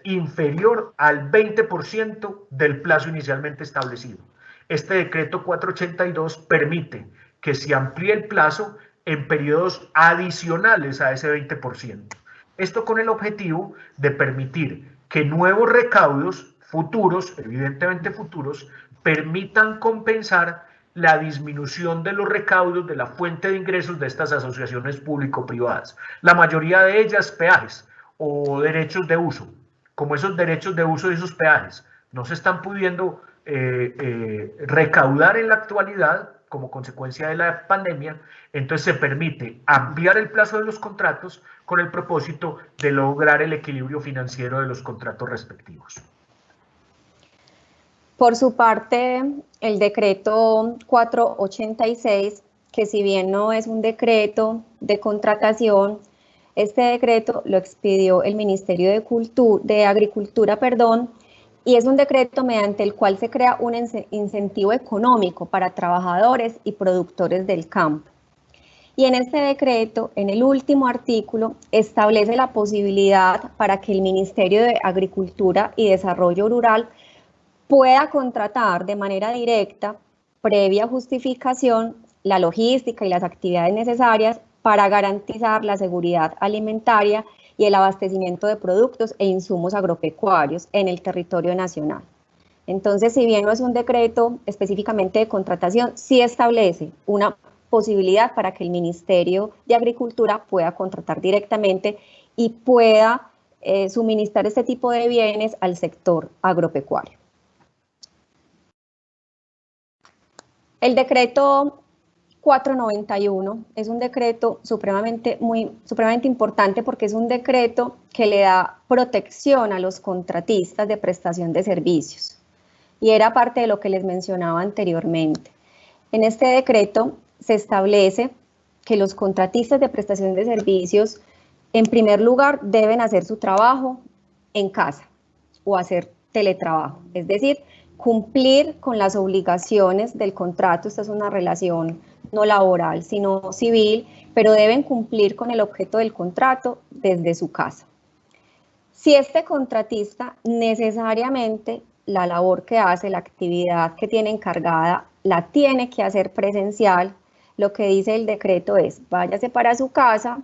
inferior al 20% del plazo inicialmente establecido. Este decreto 482 permite que se amplíe el plazo en periodos adicionales a ese 20%. Esto con el objetivo de permitir que nuevos recaudos futuros, evidentemente futuros, permitan compensar la disminución de los recaudos de la fuente de ingresos de estas asociaciones público-privadas. La mayoría de ellas peajes o derechos de uso. Como esos derechos de uso de esos peajes no se están pudiendo recaudar en la actualidad como consecuencia de la pandemia, entonces se permite ampliar el plazo de los contratos con el propósito de lograr el equilibrio financiero de los contratos respectivos. Por su parte, el decreto 486, que si bien no es un decreto de contratación, este decreto lo expidió el Ministerio de Agricultura, y es un decreto mediante el cual se crea un incentivo económico para trabajadores y productores del campo. Y en este decreto, en el último artículo, establece la posibilidad para que el Ministerio de Agricultura y Desarrollo Rural pueda contratar de manera directa, previa justificación, la logística y las actividades necesarias para garantizar la seguridad alimentaria y el abastecimiento de productos e insumos agropecuarios en el territorio nacional. Entonces, si bien no es un decreto específicamente de contratación, sí establece una posibilidad para que el Ministerio de Agricultura pueda contratar directamente y pueda suministrar este tipo de bienes al sector agropecuario. El decreto 491 es un decreto supremamente importante porque es un decreto que le da protección a los contratistas de prestación de servicios. Y era parte de lo que les mencionaba anteriormente. En este decreto se establece que los contratistas de prestación de servicios, en primer lugar, deben hacer su trabajo en casa o hacer teletrabajo, es decir, cumplir con las obligaciones del contrato. Esta es una relación no laboral, sino civil, pero deben cumplir con el objeto del contrato desde su casa. Si este contratista necesariamente la labor que hace, la actividad que tiene encargada, la tiene que hacer presencial, lo que dice el decreto es: váyase para su casa,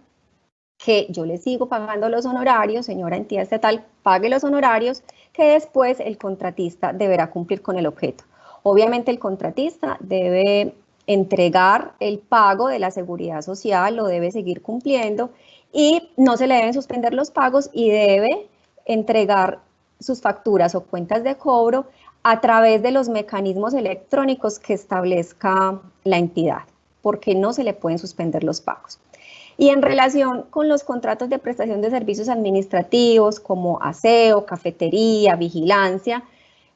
que yo le sigo pagando los honorarios, señora entidad estatal, pague los honorarios, que después el contratista deberá cumplir con el objeto. Obviamente el contratista debe entregar el pago de la seguridad social, lo debe seguir cumpliendo y no se le deben suspender los pagos y debe entregar sus facturas o cuentas de cobro a través de los mecanismos electrónicos que establezca la entidad, porque no se le pueden suspender los pagos. Y en relación con los contratos de prestación de servicios administrativos como aseo, cafetería, vigilancia,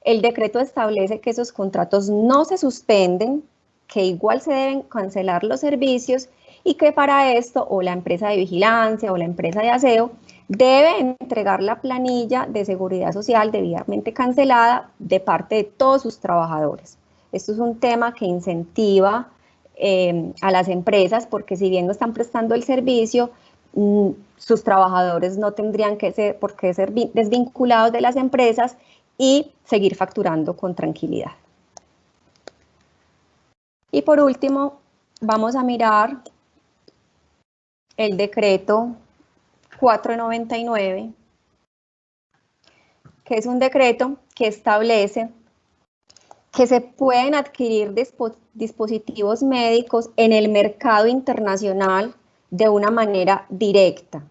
el decreto establece que esos contratos no se suspenden, que igual se deben cancelar los servicios y que para esto o la empresa de vigilancia o la empresa de aseo debe entregar la planilla de seguridad social debidamente cancelada de parte de todos sus trabajadores. Esto es un tema que incentiva a las empresas, porque si bien no están prestando el servicio, sus trabajadores no tendrían por qué ser desvinculados de las empresas y seguir facturando con tranquilidad. Y por último, vamos a mirar el decreto 499, que es un decreto que establece que se pueden adquirir dispositivos médicos en el mercado internacional de una manera directa.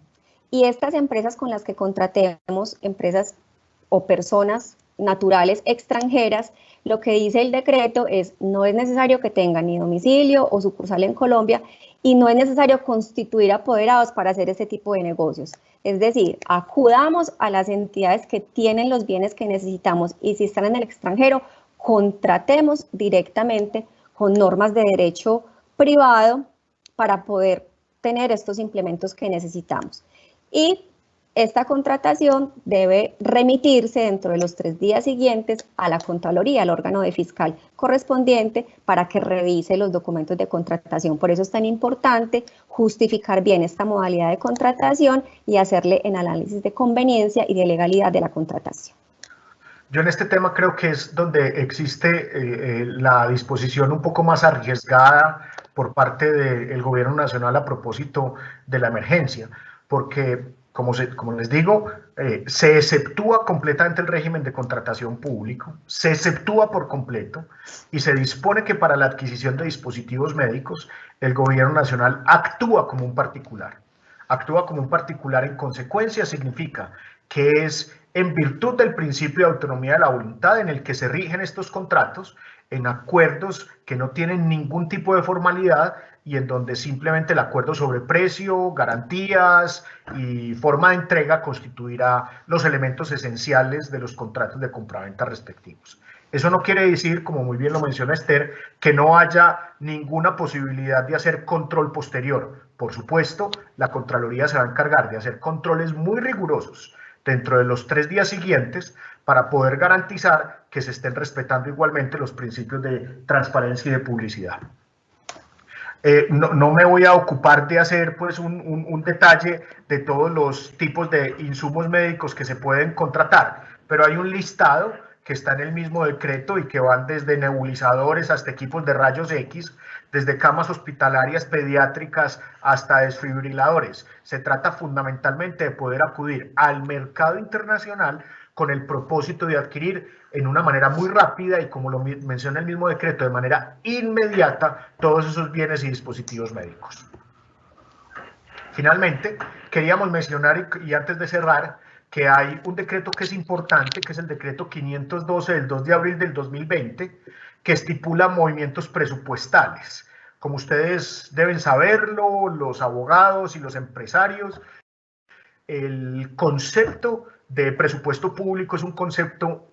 Y estas empresas con las que contratemos, empresas o personas naturales extranjeras, lo que dice el decreto es: no es necesario que tengan ni domicilio o sucursal en Colombia y no es necesario constituir apoderados para hacer este tipo de negocios. Es decir, acudamos a las entidades que tienen los bienes que necesitamos y si están en el extranjero, contratemos directamente con normas de derecho privado para poder tener estos implementos que necesitamos. Y esta contratación debe remitirse dentro de los 3 días siguientes a la Contraloría, al órgano de fiscal correspondiente, para que revise los documentos de contratación. Por eso es tan importante justificar bien esta modalidad de contratación y hacerle el análisis de conveniencia y de legalidad de la contratación. Yo en este tema creo que es donde existe la disposición un poco más arriesgada por parte del Gobierno Nacional a propósito de la emergencia, porque como les digo, se exceptúa completamente el régimen de contratación público, se exceptúa por completo y se dispone que para la adquisición de dispositivos médicos el Gobierno Nacional actúa como un particular. Actúa como un particular en consecuencia significa que es en virtud del principio de autonomía de la voluntad en el que se rigen estos contratos, en acuerdos que no tienen ningún tipo de formalidad y en donde simplemente el acuerdo sobre precio, garantías y forma de entrega constituirá los elementos esenciales de los contratos de compraventa respectivos. Eso no quiere decir, como muy bien lo menciona Esther, que no haya ninguna posibilidad de hacer control posterior. Por supuesto, la Contraloría se va a encargar de hacer controles muy rigurosos dentro de los 3 días siguientes para poder garantizar que se estén respetando igualmente los principios de transparencia y de publicidad. No me voy a ocupar de hacer pues un detalle de todos los tipos de insumos médicos que se pueden contratar, pero hay un listado que está en el mismo decreto y que van desde nebulizadores hasta equipos de rayos X, desde camas hospitalarias pediátricas hasta desfibriladores. Se trata fundamentalmente de poder acudir al mercado internacional con el propósito de adquirir en una manera muy rápida y, como lo menciona el mismo decreto, de manera inmediata todos esos bienes y dispositivos médicos. Finalmente, queríamos mencionar, y antes de cerrar, que hay un decreto que es importante, que es el decreto 512 del 2 de abril del 2020, que estipula movimientos presupuestales. Como ustedes deben saberlo, los abogados y los empresarios, el concepto de presupuesto público es un concepto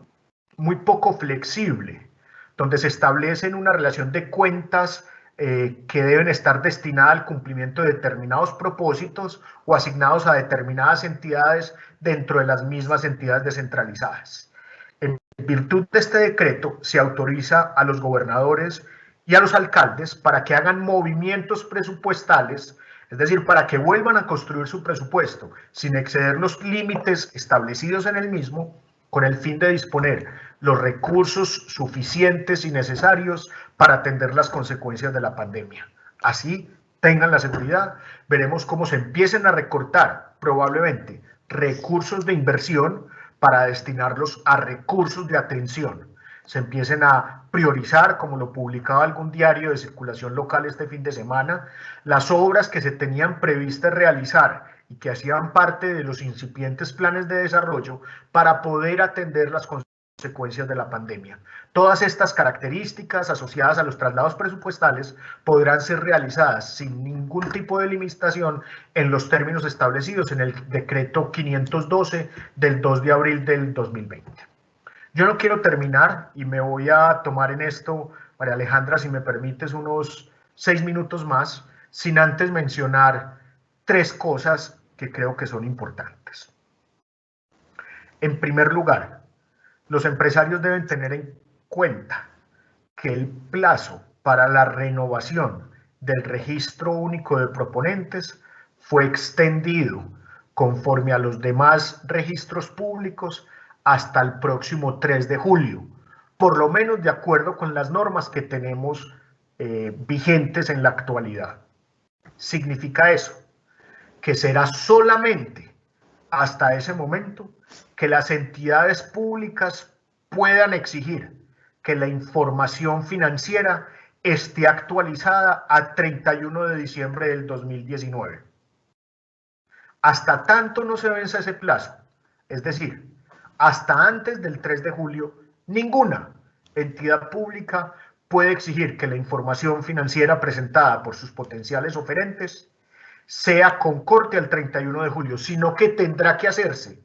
muy poco flexible, donde se establece una relación de cuentas que deben estar destinadas al cumplimiento de determinados propósitos o asignados a determinadas entidades dentro de las mismas entidades descentralizadas. En virtud de este decreto, se autoriza a los gobernadores y a los alcaldes para que hagan movimientos presupuestales, es decir, para que vuelvan a construir su presupuesto sin exceder los límites establecidos en el mismo, con el fin de disponer los recursos suficientes y necesarios para atender las consecuencias de la pandemia. Así, tengan la seguridad, veremos cómo se empiecen a recortar probablemente recursos de inversión para destinarlos a recursos de atención. Se empiecen a priorizar, como lo publicaba algún diario de circulación local este fin de semana, las obras que se tenían previstas realizar y que hacían parte de los incipientes planes de desarrollo para poder atender las consecuencias de la pandemia. Todas estas características asociadas a los traslados presupuestales podrán ser realizadas sin ningún tipo de limitación en los términos establecidos en el decreto 512 del 2 de abril del 2020. Yo no quiero terminar y me voy a tomar en esto, María Alejandra, si me permites, unos 6 minutos más, sin antes mencionar 3 cosas que creo que son importantes. En primer lugar, los empresarios deben tener en cuenta que el plazo para la renovación del registro único de proponentes fue extendido conforme a los demás registros públicos hasta el próximo 3 de julio, por lo menos de acuerdo con las normas que tenemos vigentes en la actualidad. Significa eso, que será solamente hasta ese momento que las entidades públicas puedan exigir que la información financiera esté actualizada a 31 de diciembre del 2019. Hasta tanto no se venza ese plazo, es decir, hasta antes del 3 de julio, ninguna entidad pública puede exigir que la información financiera presentada por sus potenciales oferentes sea concorde al 31 de julio, sino que tendrá que hacerse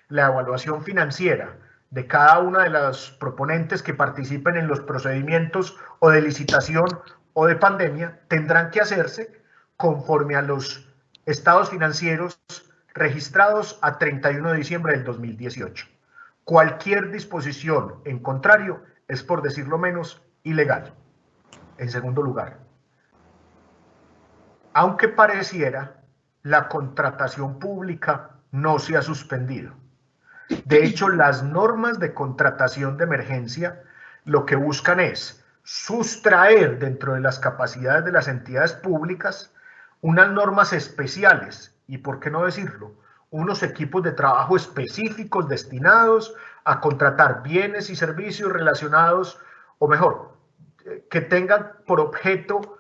la evaluación financiera de cada una de las proponentes que participen en los procedimientos o de licitación o de pandemia, tendrán que hacerse conforme a los estados financieros registrados a 31 de diciembre del 2018. Cualquier disposición en contrario es, por decirlo menos, ilegal. En segundo lugar, aunque pareciera, la contratación pública no se ha suspendido. De hecho, las normas de contratación de emergencia lo que buscan es sustraer dentro de las capacidades de las entidades públicas unas normas especiales y, por qué no decirlo, unos equipos de trabajo específicos destinados a contratar bienes y servicios relacionados, o mejor, que tengan por objeto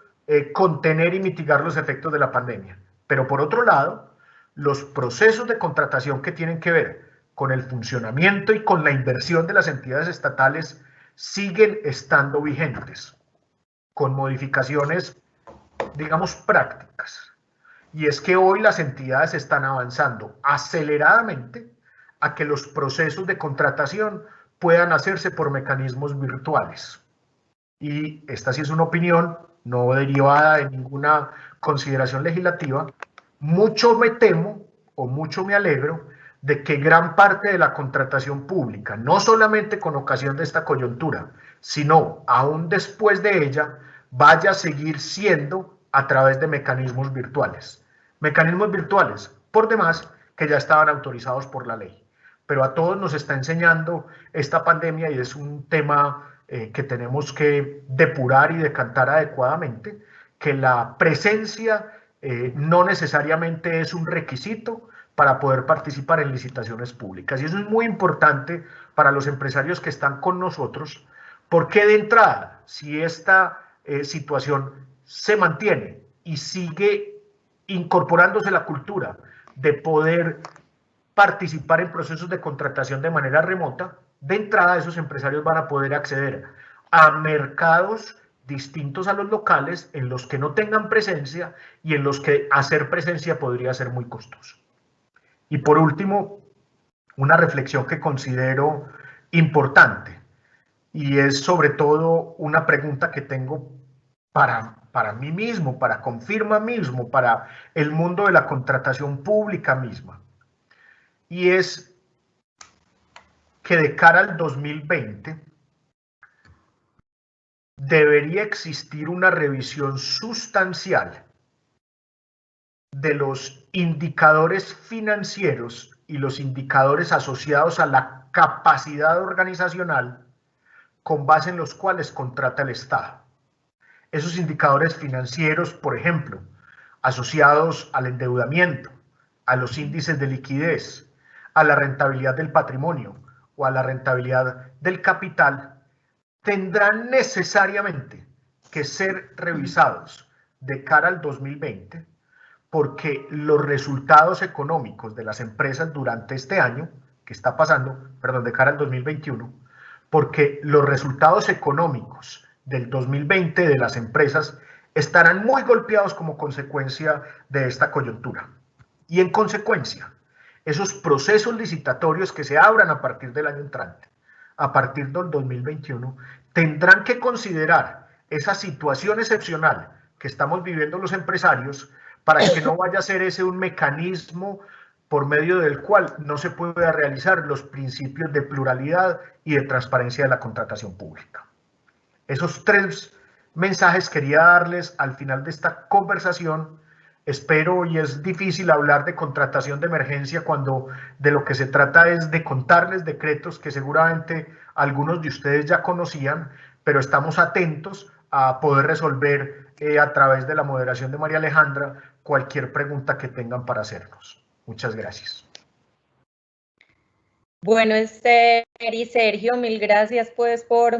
contener y mitigar los efectos de la pandemia. Pero por otro lado, los procesos de contratación que tienen que ver con el funcionamiento y con la inversión de las entidades estatales siguen estando vigentes, con modificaciones, digamos, prácticas. Y es que hoy las entidades están avanzando aceleradamente a que los procesos de contratación puedan hacerse por mecanismos virtuales. Y esta sí es una opinión no derivada de ninguna consideración legislativa. Mucho me temo o mucho me alegro de que gran parte de la contratación pública, no solamente con ocasión de esta coyuntura, sino aún después de ella, vaya a seguir siendo a través de mecanismos virtuales. Mecanismos virtuales, por demás, que ya estaban autorizados por la ley. Pero a todos nos está enseñando esta pandemia y es un tema que tenemos que depurar y decantar adecuadamente, que la presencia no necesariamente es un requisito para poder participar en licitaciones públicas. Y eso es muy importante para los empresarios que están con nosotros, porque de entrada, si esta situación se mantiene y sigue incorporándose la cultura de poder participar en procesos de contratación de manera remota, de entrada esos empresarios van a poder acceder a mercados distintos a los locales en los que no tengan presencia y en los que hacer presencia podría ser muy costoso. Y por último, una reflexión que considero importante y es sobre todo una pregunta que tengo para mí mismo, para Confirma mismo, para el mundo de la contratación pública misma. Y es que de cara al 2020 debería existir una revisión sustancial de los indicadores financieros y los indicadores asociados a la capacidad organizacional con base en los cuales contrata el Estado. Esos indicadores financieros, por ejemplo, asociados al endeudamiento, a los índices de liquidez, a la rentabilidad del patrimonio o a la rentabilidad del capital, tendrán necesariamente que ser revisados de cara al 2020, porque los resultados económicos de las empresas durante este año, que está pasando, perdón, de cara al 2021, porque los resultados económicos del 2020 de las empresas estarán muy golpeados como consecuencia de esta coyuntura. Y en consecuencia, esos procesos licitatorios que se abran a partir del año entrante, a partir del 2021, tendrán que considerar esa situación excepcional que estamos viviendo los empresarios para que no vaya a ser ese un mecanismo por medio del cual no se pueda realizar los principios de pluralidad y de transparencia de la contratación pública. Esos tres mensajes quería darles al final de esta conversación. Espero, y es difícil hablar de contratación de emergencia cuando de lo que se trata es de contarles decretos que seguramente algunos de ustedes ya conocían, pero estamos atentos a poder resolver a través de la moderación de María Alejandra cualquier pregunta que tengan para hacernos. Muchas gracias. Bueno, Esther y Sergio, mil gracias pues por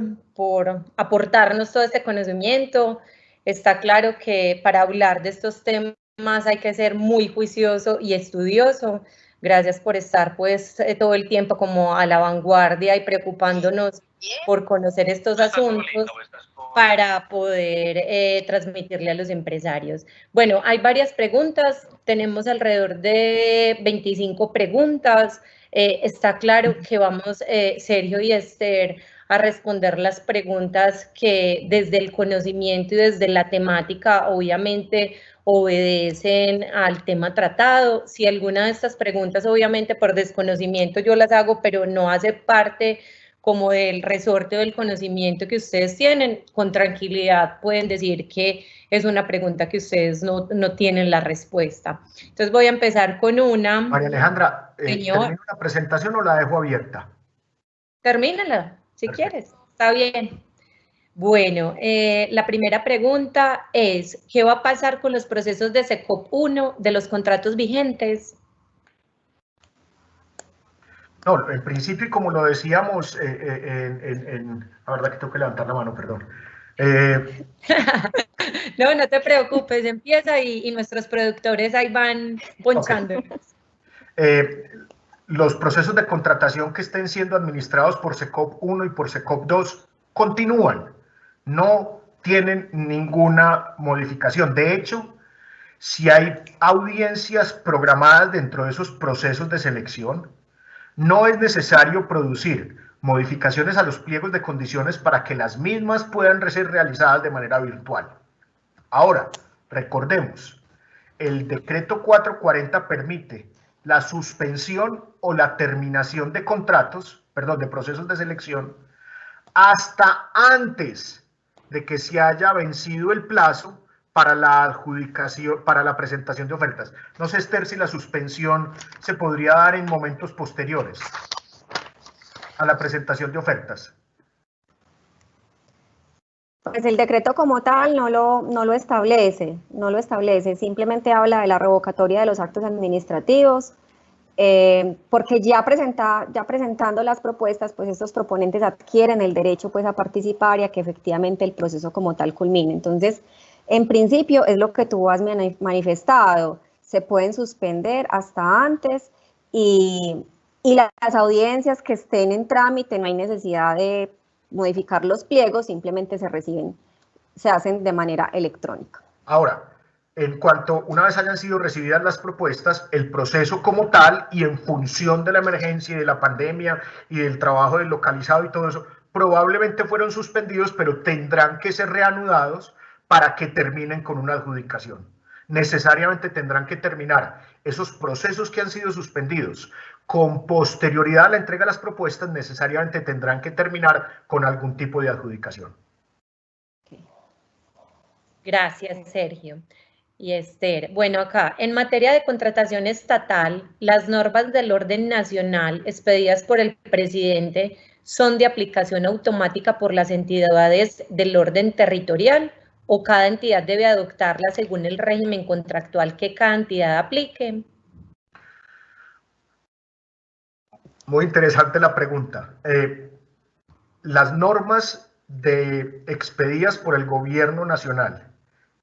aportarnos todo este conocimiento. Está claro que para hablar de estos temas hay que ser muy juicioso y estudioso. Gracias por estar pues todo el tiempo como a la vanguardia y preocupándonos por conocer estos asuntos para poder transmitirle a los empresarios. Bueno, hay varias preguntas, tenemos alrededor de 25 preguntas. Está claro que vamos, Sergio y Esther, a responder las preguntas que desde el conocimiento y desde la temática, obviamente, obedecen al tema tratado. Si alguna de estas preguntas, obviamente, por desconocimiento yo las hago, pero no hace parte como del resorte del conocimiento que ustedes tienen, con tranquilidad pueden decir que es una pregunta que ustedes no tienen la respuesta. Entonces voy a empezar con una. María Alejandra, ¿termino la presentación o la dejo abierta? Termínala, si Perfecto. quieres, está bien. Bueno, la primera pregunta es, ¿qué va a pasar con los procesos de SECOP 1 de los contratos vigentes? No, en principio, y como lo decíamos, la verdad que tengo que levantar la mano, perdón. No te preocupes, empieza y nuestros productores ahí van ponchándonos. Okay. Los procesos de contratación que estén siendo administrados por SECOP 1 y por SECOP 2 continúan, no tienen ninguna modificación. De hecho, si hay audiencias programadas dentro de esos procesos de selección, no es necesario producir modificaciones a los pliegos de condiciones para que las mismas puedan ser realizadas de manera virtual. Ahora, recordemos, el decreto 440 permite la suspensión o la terminación de contratos, perdón, de procesos de selección, hasta antes de que se haya vencido el plazo para la adjudicación, para la presentación de ofertas. No sé, Esther, si la suspensión se podría dar en momentos posteriores a la presentación de ofertas. Pues el decreto como tal no lo establece, simplemente habla de la revocatoria de los actos administrativos, porque ya presentando las propuestas, pues estos proponentes adquieren el derecho pues a participar y a que efectivamente el proceso como tal culmine. Entonces, en principio es lo que tú has manifestado, se pueden suspender hasta antes y las audiencias que estén en trámite no hay necesidad de modificar los pliegos, simplemente se hacen de manera electrónica. Ahora, en cuanto una vez hayan sido recibidas las propuestas, el proceso como tal y en función de la emergencia y de la pandemia y del trabajo deslocalizado y todo eso, probablemente fueron suspendidos, pero tendrán que ser reanudados para que terminen con una adjudicación. Necesariamente tendrán que terminar esos procesos que han sido suspendidos con posterioridad a la entrega de las propuestas, necesariamente tendrán que terminar con algún tipo de adjudicación. Gracias, Sergio. Y Esther, bueno, acá, en materia de contratación estatal, las normas del orden nacional expedidas por el presidente son de aplicación automática por las entidades del orden territorial o cada entidad debe adoptarla según el régimen contractual que cada entidad aplique. Muy interesante la pregunta. Las normas expedidas por el gobierno nacional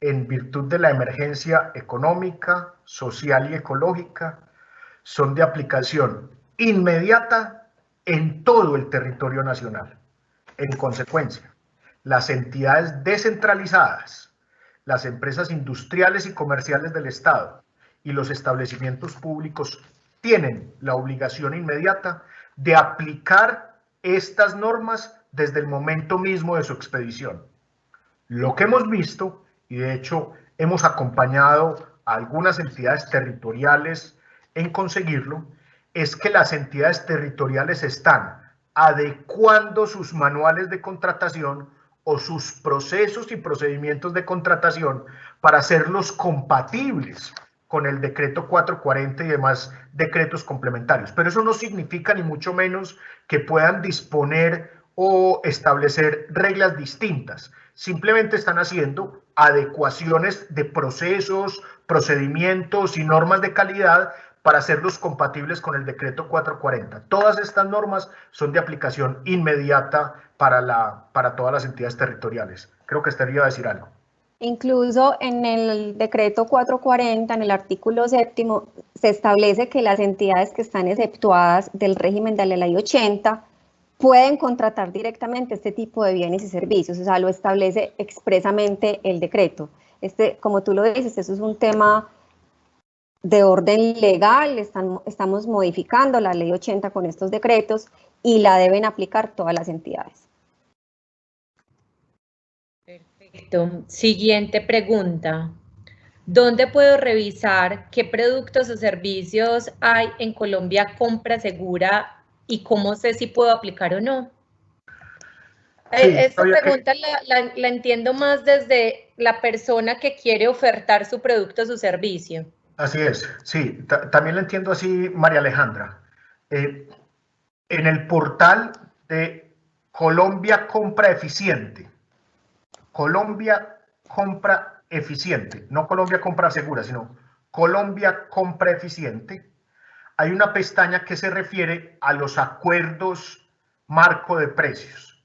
en virtud de la emergencia económica, social y ecológica son de aplicación inmediata en todo el territorio nacional. En consecuencia, las entidades descentralizadas, las empresas industriales y comerciales del Estado y los establecimientos públicos tienen la obligación inmediata de aplicar estas normas desde el momento mismo de su expedición. Lo que hemos visto, y de hecho hemos acompañado a algunas entidades territoriales en conseguirlo, es que las entidades territoriales están adecuando sus manuales de contratación o sus procesos y procedimientos de contratación para hacerlos compatibles con el decreto 440 y demás decretos complementarios. Pero eso no significa ni mucho menos que puedan disponer o establecer reglas distintas. Simplemente están haciendo adecuaciones de procesos, procedimientos y normas de calidad para hacerlos compatibles con el decreto 440. Todas estas normas son de aplicación inmediata para todas las entidades territoriales. Creo que Esther iba a decir algo. Incluso en el decreto 440, en el artículo 7º, se establece que las entidades que están exceptuadas del régimen de la ley 80 pueden contratar directamente este tipo de bienes y servicios, o sea, lo establece expresamente el decreto. Como tú lo dices, eso es un tema de orden legal, estamos modificando la ley 80 con estos decretos y la deben aplicar todas las entidades. Perfecto. Siguiente pregunta. ¿Dónde puedo revisar qué productos o servicios hay en Colombia Compra Segura y cómo sé si puedo aplicar o no? Sí, esta pregunta la entiendo más desde la persona que quiere ofertar su producto o su servicio. Así es, sí, también la entiendo así, María Alejandra. En el portal de Colombia Compra Eficiente, Colombia Compra Eficiente, no Colombia Compra Segura, sino Colombia Compra Eficiente, hay una pestaña que se refiere a los acuerdos marco de precios.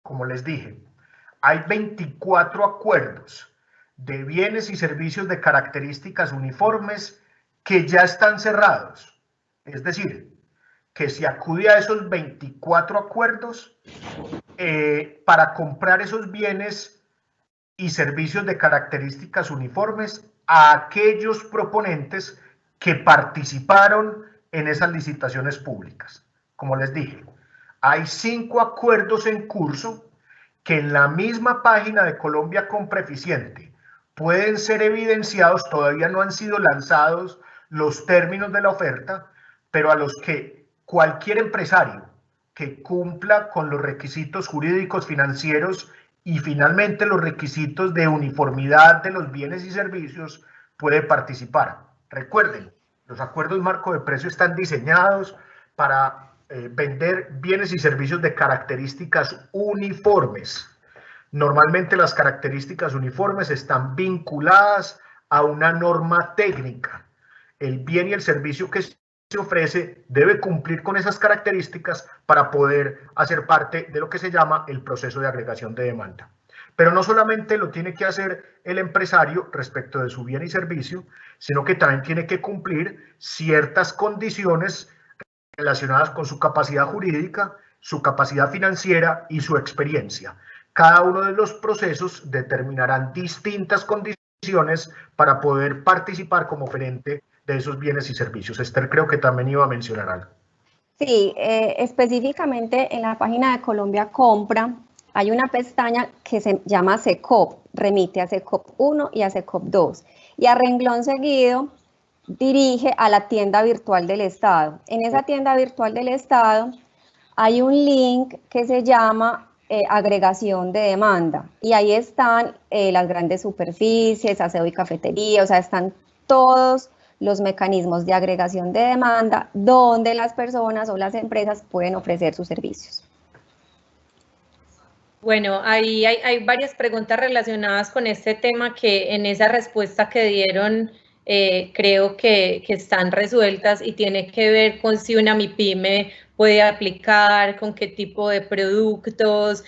Como les dije, hay 24 acuerdos de bienes y servicios de características uniformes que ya están cerrados. Es decir, que se acude a esos 24 acuerdos para comprar esos bienes y servicios de características uniformes a aquellos proponentes que participaron en esas licitaciones públicas. Como les dije, hay 5 acuerdos en curso que en la misma página de Colombia Compra Eficiente pueden ser evidenciados, todavía no han sido lanzados los términos de la oferta, pero a los que cualquier empresario que cumpla con los requisitos jurídicos, financieros y finalmente los requisitos de uniformidad de los bienes y servicios puede participar. Recuerden, los acuerdos marco de precio están diseñados para vender bienes y servicios de características uniformes. Normalmente las características uniformes están vinculadas a una norma técnica. El bien y el servicio que se ofrece debe cumplir con esas características para poder hacer parte de lo que se llama el proceso de agregación de demanda. Pero no solamente lo tiene que hacer el empresario respecto de su bien y servicio, sino que también tiene que cumplir ciertas condiciones relacionadas con su capacidad jurídica, su capacidad financiera y su experiencia. Cada uno de los procesos determinarán distintas condiciones para poder participar como oferente de esos bienes y servicios. Esther creo que también iba a mencionar algo. Sí, específicamente en la página de Colombia Compra hay una pestaña que se llama SECOP, remite a SECOP 1 y a SECOP 2, y a renglón seguido dirige a la tienda virtual del Estado. En esa tienda virtual del Estado hay un link que se llama agregación de demanda, y ahí están las grandes superficies, aseo y cafetería, o sea, están todos los mecanismos de agregación de demanda donde las personas o las empresas pueden ofrecer sus servicios. Bueno, ahí hay varias preguntas relacionadas con este tema que en esa respuesta que dieron creo que están resueltas y tiene que ver con si una MIPYME puede aplicar, con qué tipo de productos,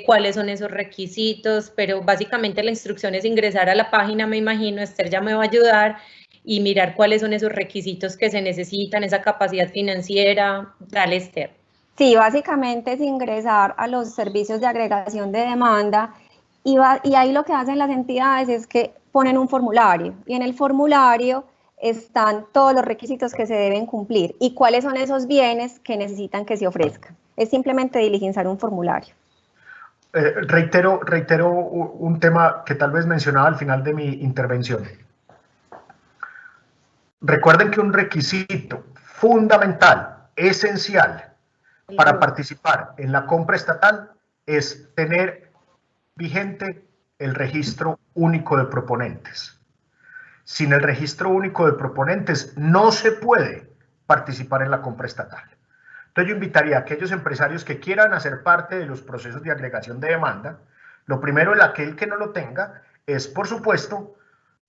cuáles son esos requisitos, pero básicamente la instrucción es ingresar a la página, me imagino, Esther ya me va a ayudar, y mirar cuáles son esos requisitos que se necesitan, esa capacidad financiera. Dale, Esther. Sí, básicamente es ingresar a los servicios de agregación de demanda y ahí lo que hacen las entidades es que ponen un formulario y en el formulario están todos los requisitos que se deben cumplir y cuáles son esos bienes que necesitan que se ofrezcan. Es simplemente diligenciar un formulario. Reitero un tema que tal vez mencionaba al final de mi intervención. Recuerden que un requisito fundamental, esencial, para participar en la compra estatal es tener vigente el registro único de proponentes. Sin el registro único de proponentes no se puede participar en la compra estatal. Entonces yo invitaría a aquellos empresarios que quieran hacer parte de los procesos de agregación de demanda. Lo primero, aquel que no lo tenga, es por supuesto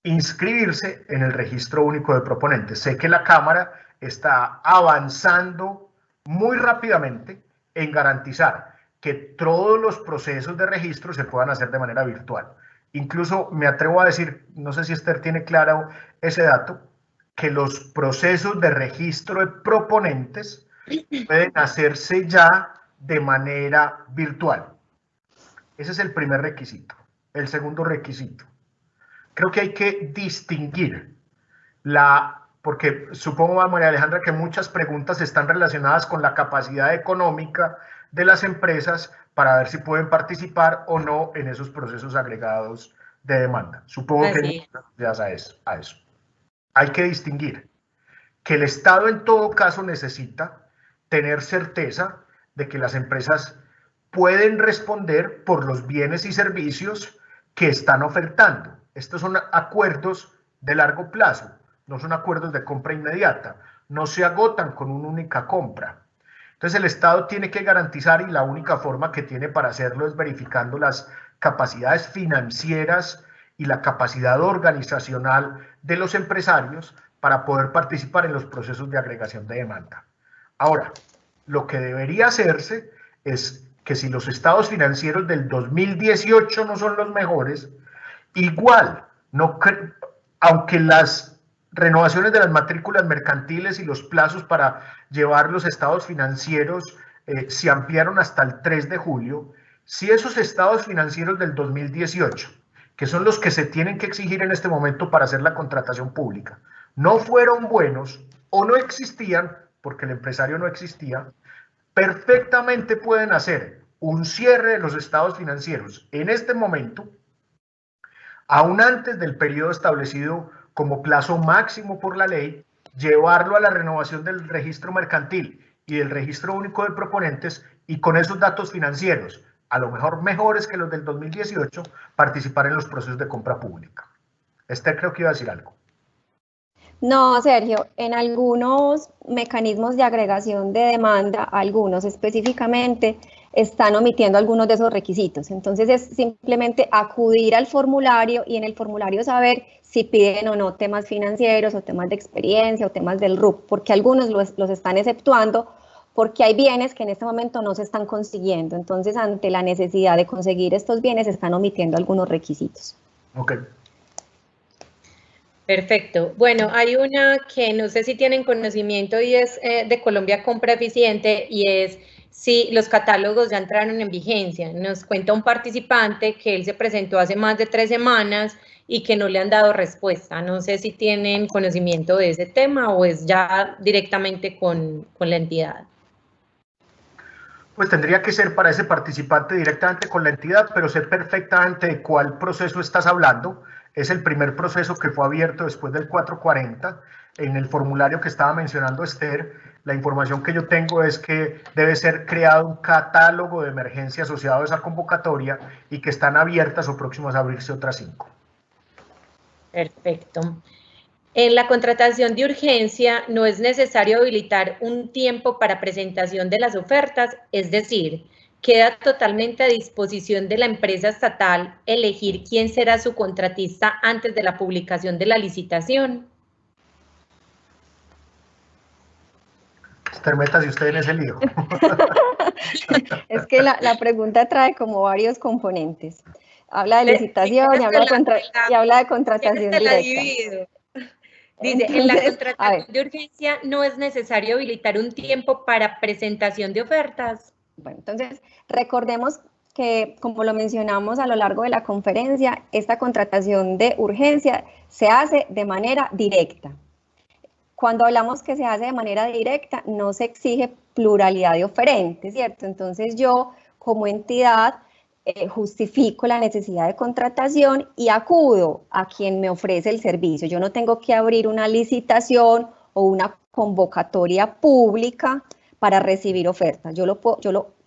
inscribirse en el registro único de proponentes. Sé que la Cámara está avanzando muy rápidamente en garantizar que todos los procesos de registro se puedan hacer de manera virtual. Incluso me atrevo a decir, no sé si Esther tiene claro ese dato, que los procesos de registro de proponentes pueden hacerse ya de manera virtual. Ese es el primer requisito. El segundo requisito, creo que hay que distinguir porque supongo, María Alejandra, que muchas preguntas están relacionadas con la capacidad económica de las empresas para ver si pueden participar o no en esos procesos agregados de demanda. Supongo que hay muchas a eso. Hay que distinguir que el Estado en todo caso necesita tener certeza de que las empresas pueden responder por los bienes y servicios que están ofertando. Estos son acuerdos de largo plazo, no son acuerdos de compra inmediata, no se agotan con una única compra. Entonces el Estado tiene que garantizar, y la única forma que tiene para hacerlo es verificando las capacidades financieras y la capacidad organizacional de los empresarios para poder participar en los procesos de agregación de demanda. Ahora, lo que debería hacerse es que si los estados financieros del 2018 no son los mejores, igual, aunque las renovaciones de las matrículas mercantiles y los plazos para llevar los estados financieros se ampliaron hasta el 3 de julio, si esos estados financieros del 2018, que son los que se tienen que exigir en este momento para hacer la contratación pública, no fueron buenos o no existían, porque el empresario no existía, perfectamente pueden hacer un cierre de los estados financieros en este momento, aún antes del periodo establecido como plazo máximo por la ley, llevarlo a la renovación del registro mercantil y del registro único de proponentes, y con esos datos financieros, a lo mejor mejores que los del 2018, participar en los procesos de compra pública. Esther creo que iba a decir algo. No, Sergio, en algunos mecanismos de agregación de demanda, algunos específicamente, están omitiendo algunos de esos requisitos. Entonces es simplemente acudir al formulario y en el formulario saber si piden o no temas financieros o temas de experiencia o temas del RUC, porque algunos los están exceptuando porque hay bienes que en este momento no se están consiguiendo. Entonces, ante la necesidad de conseguir estos bienes, están omitiendo algunos requisitos. Ok. Perfecto. Bueno, hay una que no sé si tienen conocimiento y es de Colombia Compra Eficiente, y es si los catálogos ya entraron en vigencia. Nos cuenta un participante que él se presentó hace más de 3 semanas y que no le han dado respuesta. No sé si tienen conocimiento de ese tema o es ya directamente con la entidad. Pues tendría que ser para ese participante directamente con la entidad, pero sé perfectamente de cuál proceso estás hablando. Es el primer proceso que fue abierto después del 440. En el formulario que estaba mencionando Esther, la información que yo tengo es que debe ser creado un catálogo de emergencia asociado a esa convocatoria y que están abiertas o próximas a abrirse otras 5. Perfecto. En la contratación de urgencia no es necesario habilitar un tiempo para presentación de las ofertas, es decir, queda totalmente a disposición de la empresa estatal elegir quién será su contratista antes de la publicación de la licitación. Esther, métase usted en ese lío. Es que la pregunta trae como varios componentes. Habla de licitación y habla de contratación directa. Dice, entonces, en la contratación de urgencia no es necesario habilitar un tiempo para presentación de ofertas. Bueno, entonces recordemos que, como lo mencionamos a lo largo de la conferencia, esta contratación de urgencia se hace de manera directa. Cuando hablamos que se hace de manera directa, no se exige pluralidad de oferentes, ¿cierto? Entonces yo, como entidad, justifico la necesidad de contratación y acudo a quien me ofrece el servicio. Yo no tengo que abrir una licitación o una convocatoria pública para recibir ofertas.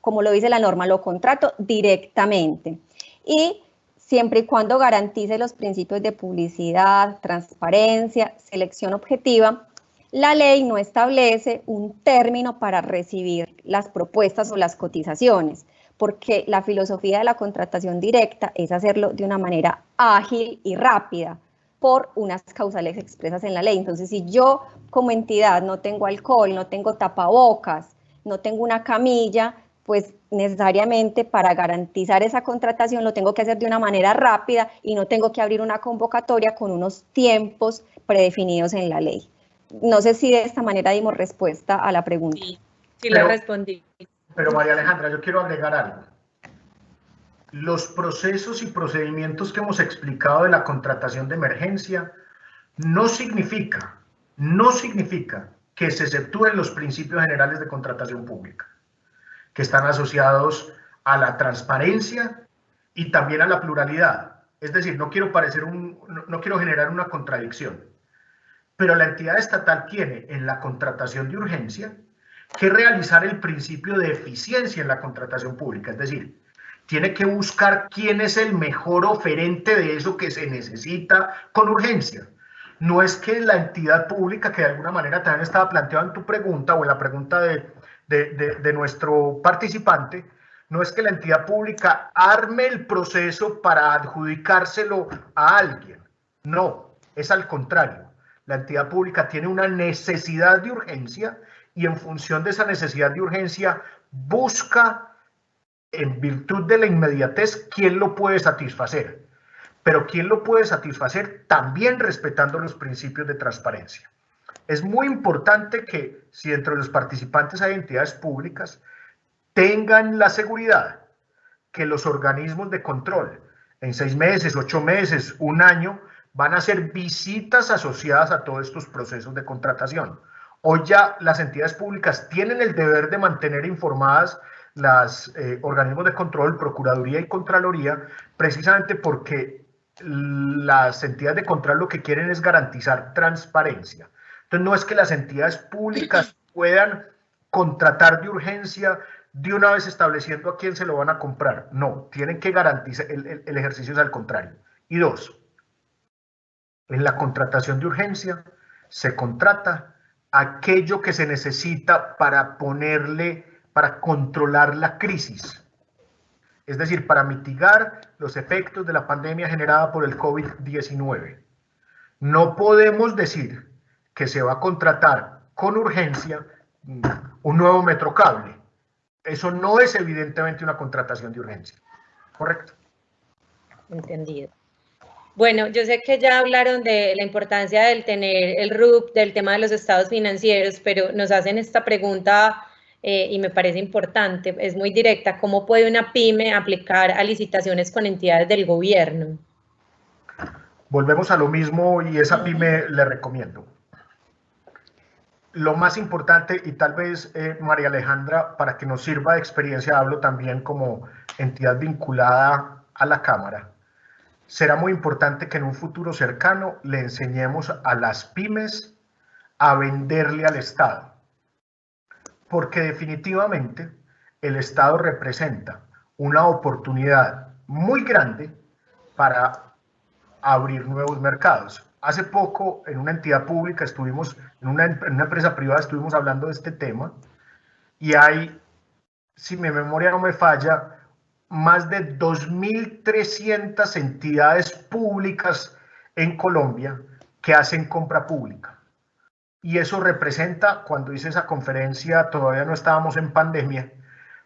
Como lo dice la norma, lo contrato directamente. Y siempre y cuando garantice los principios de publicidad, transparencia, selección objetiva, La ley no establece un término para recibir las propuestas o las cotizaciones, porque la filosofía de la contratación directa es hacerlo de una manera ágil y rápida por unas causales expresas en la ley. Entonces, si yo como entidad no tengo alcohol, no tengo tapabocas, no tengo una camilla, pues necesariamente para garantizar esa contratación lo tengo que hacer de una manera rápida y no tengo que abrir una convocatoria con unos tiempos predefinidos en la ley. No sé si de esta manera dimos respuesta a la pregunta. Sí, le respondí. Pero María Alejandra, yo quiero agregar algo. Los procesos y procedimientos que hemos explicado de la contratación de emergencia no significa que se exceptúen los principios generales de contratación pública, que están asociados a la transparencia y también a la pluralidad. Es decir, no quiero generar una contradicción. Pero la entidad estatal tiene en la contratación de urgencia que realizar el principio de eficiencia en la contratación pública, es decir, tiene que buscar quién es el mejor oferente de eso que se necesita con urgencia. No es que la entidad pública, que de alguna manera también estaba planteada en tu pregunta o en la pregunta de nuestro participante, no es que la entidad pública arme el proceso para adjudicárselo a alguien. No, es al contrario. La entidad pública tiene una necesidad de urgencia y en función de esa necesidad de urgencia busca, en virtud de la inmediatez, quién lo puede satisfacer. Pero quién lo puede satisfacer también respetando los principios de transparencia. Es muy importante que si entre los participantes hay entidades públicas, tengan la seguridad que los organismos de control en 6 meses, 8 meses, 1 año, van a hacer visitas asociadas a todos estos procesos de contratación. Hoy ya las entidades públicas tienen el deber de mantener informadas los organismos de control, Procuraduría y Contraloría, precisamente porque las entidades de control lo que quieren es garantizar transparencia. Entonces no es que las entidades públicas puedan contratar de urgencia de una vez estableciendo a quién se lo van a comprar. No, tienen que garantizar, el ejercicio es al contrario. Y 2, en la contratación de urgencia se contrata aquello que se necesita para controlar la crisis. Es decir, para mitigar los efectos de la pandemia generada por el COVID-19. No podemos decir que se va a contratar con urgencia un nuevo metrocable. Eso no es evidentemente una contratación de urgencia. ¿Correcto? Entendido. Bueno, yo sé que ya hablaron de la importancia del tener el RUP, del tema de los estados financieros, pero nos hacen esta pregunta y me parece importante, es muy directa. ¿Cómo puede una pyme aplicar a licitaciones con entidades del gobierno? Volvemos a lo mismo y esa pyme le recomiendo. Lo más importante, y tal vez María Alejandra, para que nos sirva de experiencia, hablo también como entidad vinculada a la Cámara, será muy importante que en un futuro cercano le enseñemos a las pymes a venderle al Estado. Porque definitivamente el Estado representa una oportunidad muy grande para abrir nuevos mercados. Hace poco en una entidad pública estuvimos, en una empresa privada estuvimos hablando de este tema y hay, si mi memoria no me falla, más de 2.300 entidades públicas en Colombia que hacen compra pública. Y eso representa, cuando hice esa conferencia todavía no estábamos en pandemia,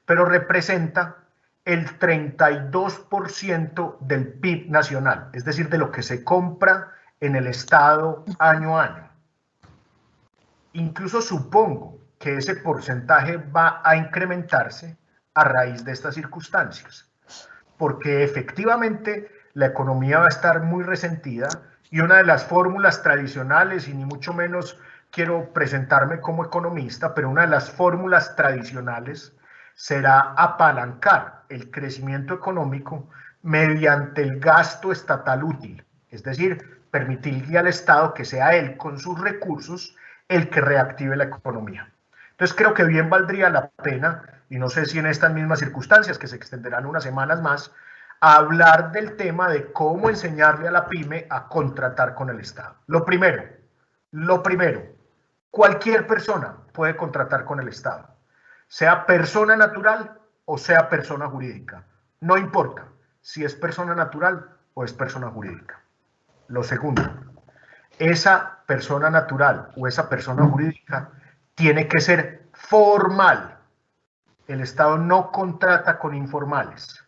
pero representa el 32% del PIB nacional, es decir, de lo que se compra en el Estado año a año. Incluso supongo que ese porcentaje va a incrementarse a raíz de estas circunstancias, porque efectivamente la economía va a estar muy resentida y una de las fórmulas tradicionales, y ni mucho menos quiero presentarme como economista, pero una de las fórmulas tradicionales será apalancar el crecimiento económico mediante el gasto estatal útil, es decir, permitirle al Estado que sea él con sus recursos el que reactive la economía. Entonces creo que bien valdría la pena, y no sé si en estas mismas circunstancias que se extenderán unas semanas más, a hablar del tema de cómo enseñarle a la pyme a contratar con el Estado. Lo primero, Cualquier persona puede contratar con el Estado, sea persona natural o sea persona jurídica. No importa si es persona natural o es persona jurídica. Lo segundo, esa persona natural o esa persona jurídica tiene que ser formal. El Estado no contrata con informales.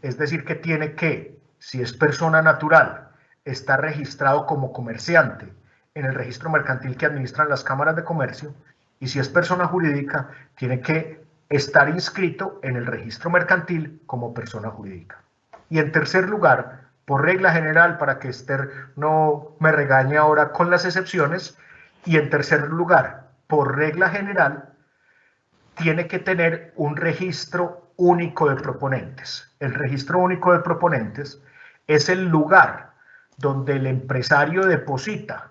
Es decir, que tiene que, si es persona natural, estar registrado como comerciante en el registro mercantil que administran las cámaras de comercio, y si es persona jurídica, tiene que estar inscrito en el registro mercantil como persona jurídica. Y en tercer lugar, por regla general, para que Esther no me regañe ahora con las excepciones, y en tercer lugar, por regla general, tiene que tener un registro único de proponentes. El registro único de proponentes es el lugar donde el empresario deposita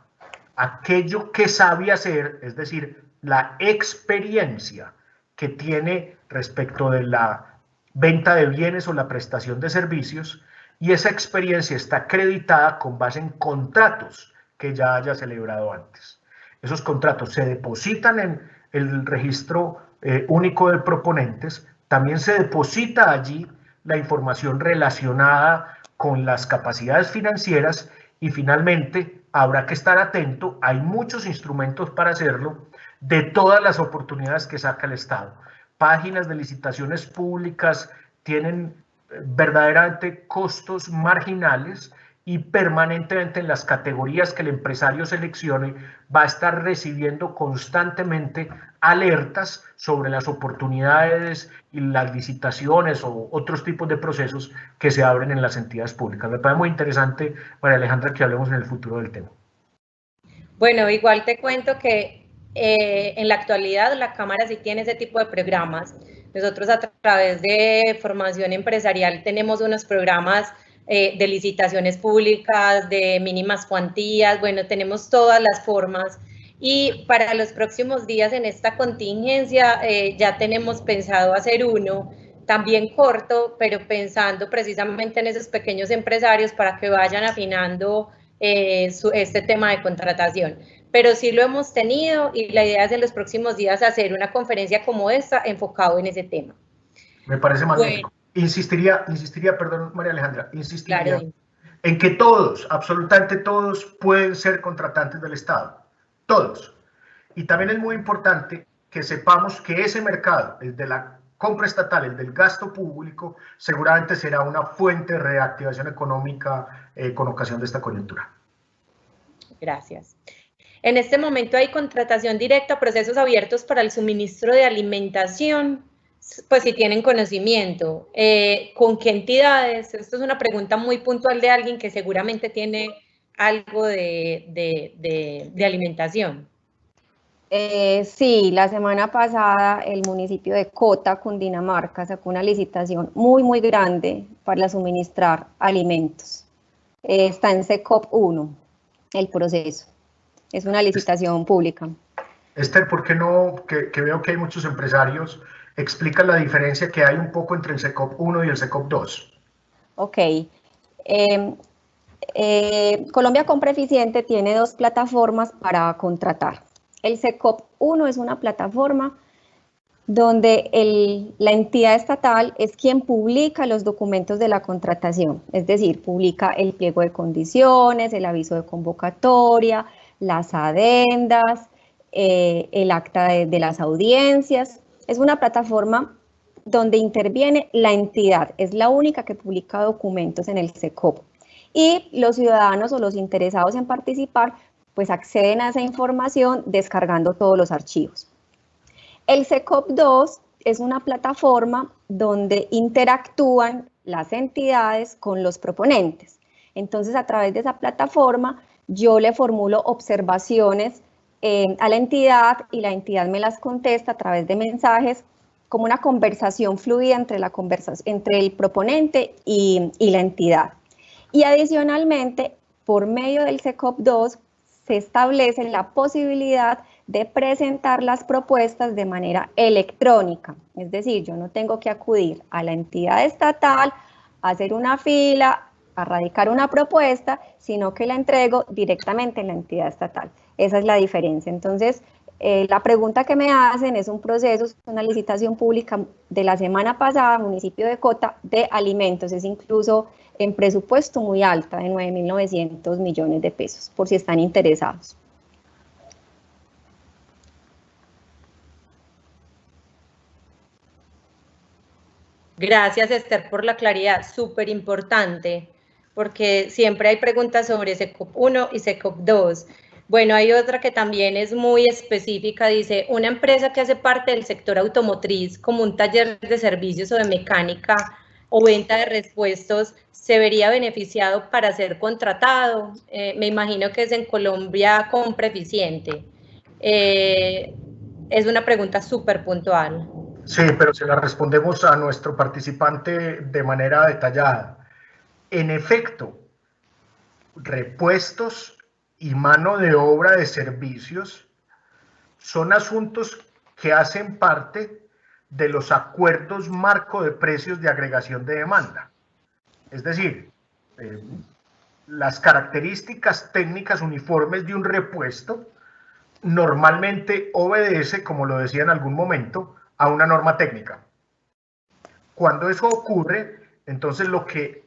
aquello que sabe hacer, es decir, la experiencia que tiene respecto de la venta de bienes o la prestación de servicios, y esa experiencia está acreditada con base en contratos que ya haya celebrado antes. Esos contratos se depositan en el registro único de proponentes, también se deposita allí la información relacionada con las capacidades financieras, y finalmente habrá que estar atento, hay muchos instrumentos para hacerlo, de todas las oportunidades que saca el Estado. Páginas de licitaciones públicas tienen verdaderamente costos marginales, y permanentemente en las categorías que el empresario seleccione va a estar recibiendo constantemente alertas sobre las oportunidades y las licitaciones o otros tipos de procesos que se abren en las entidades públicas. Me parece muy interesante, María Alejandra, que hablemos en el futuro del tema. Bueno, igual te cuento que en la actualidad la Cámara sí tiene ese tipo de programas. Nosotros a través de formación empresarial tenemos unos programas de licitaciones públicas, de mínimas cuantías, bueno, tenemos todas las formas, y para los próximos días en esta contingencia ya tenemos pensado hacer uno, también corto, pero pensando precisamente en esos pequeños empresarios para que vayan afinando este tema de contratación. Pero sí lo hemos tenido, y la idea es en los próximos días hacer una conferencia como esta enfocado en ese tema. Me parece magnífico. Bueno. Insistiría, perdón, María Alejandra, claro, en que todos, absolutamente todos, pueden ser contratantes del Estado. Todos. Y también es muy importante que sepamos que ese mercado, el de la compra estatal, el del gasto público, seguramente será una fuente de reactivación económica con ocasión de esta coyuntura. Gracias. En este momento hay contratación directa, procesos abiertos para el suministro de alimentación, pues si tienen conocimiento. ¿Con qué entidades? Esto es una pregunta muy puntual de alguien que seguramente tiene algo de alimentación. Sí, la semana pasada el municipio de Cota, Cundinamarca, sacó una licitación muy grande para suministrar alimentos. Está en SECOP 1 el proceso. Es una licitación pública. Esther, ¿por qué no, que veo que hay muchos empresarios, explica la diferencia que hay un poco entre el SECOP 1 y el SECOP 2? Ok. Colombia Compra Eficiente tiene dos plataformas para contratar. El SECOP 1 es una plataforma donde la entidad estatal es quien publica los documentos de la contratación, es decir, publica el pliego de condiciones, el aviso de convocatoria, las adendas, el acta de las audiencias. Es una plataforma donde interviene la entidad, es la única que publica documentos en el SECOP. Y los ciudadanos o los interesados en participar, pues acceden a esa información descargando todos los archivos. El SECOP 2 es una plataforma donde interactúan las entidades con los proponentes. Entonces, a través de esa plataforma, yo le formulo observaciones a la entidad, y la entidad me las contesta a través de mensajes, como una conversación fluida entre el proponente y la entidad. Y adicionalmente, por medio del SECOP 2, se establece la posibilidad de presentar las propuestas de manera electrónica. Es decir, yo no tengo que acudir a la entidad estatal, hacer una fila, radicar una propuesta, sino que la entrego directamente en la entidad estatal. Esa es la diferencia. Entonces, la pregunta que me hacen es un proceso, es una licitación pública de la semana pasada, municipio de Cota, de alimentos. Es incluso en presupuesto muy alta, de 9.900 millones de pesos, por si están interesados. Gracias, Esther, por la claridad, súper importante, porque siempre hay preguntas sobre SECOP 1 y SECOP 2. Bueno, hay otra que también es muy específica, dice, una empresa que hace parte del sector automotriz, como un taller de servicios o de mecánica o venta de repuestos, ¿se vería beneficiado para ser contratado? Me imagino que es en Colombia compra eficiente. Es una pregunta súper puntual. Sí, pero se la respondemos a nuestro participante de manera detallada. En efecto, repuestos y mano de obra de servicios son asuntos que hacen parte de los acuerdos marco de precios de agregación de demanda. Es decir, las características técnicas uniformes de un repuesto normalmente obedece, como lo decía en algún momento, a una norma técnica. Cuando eso ocurre, entonces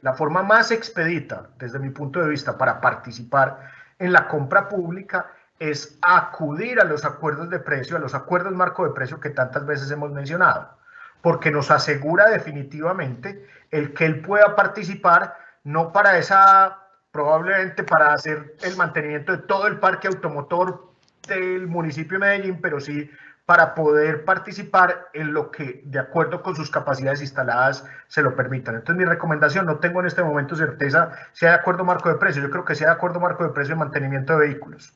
la forma más expedita, desde mi punto de vista, para participar en la compra pública es acudir a los acuerdos de precio, a los acuerdos marco de precio que tantas veces hemos mencionado, porque nos asegura definitivamente el que él pueda participar, no para probablemente para hacer el mantenimiento de todo el parque automotor del municipio de Medellín, pero sí para poder participar en lo que, de acuerdo con sus capacidades instaladas, se lo permitan. Entonces, mi recomendación, no tengo en este momento certeza si hay acuerdo marco de precio, yo creo que sí hay acuerdo marco de precio de mantenimiento de vehículos.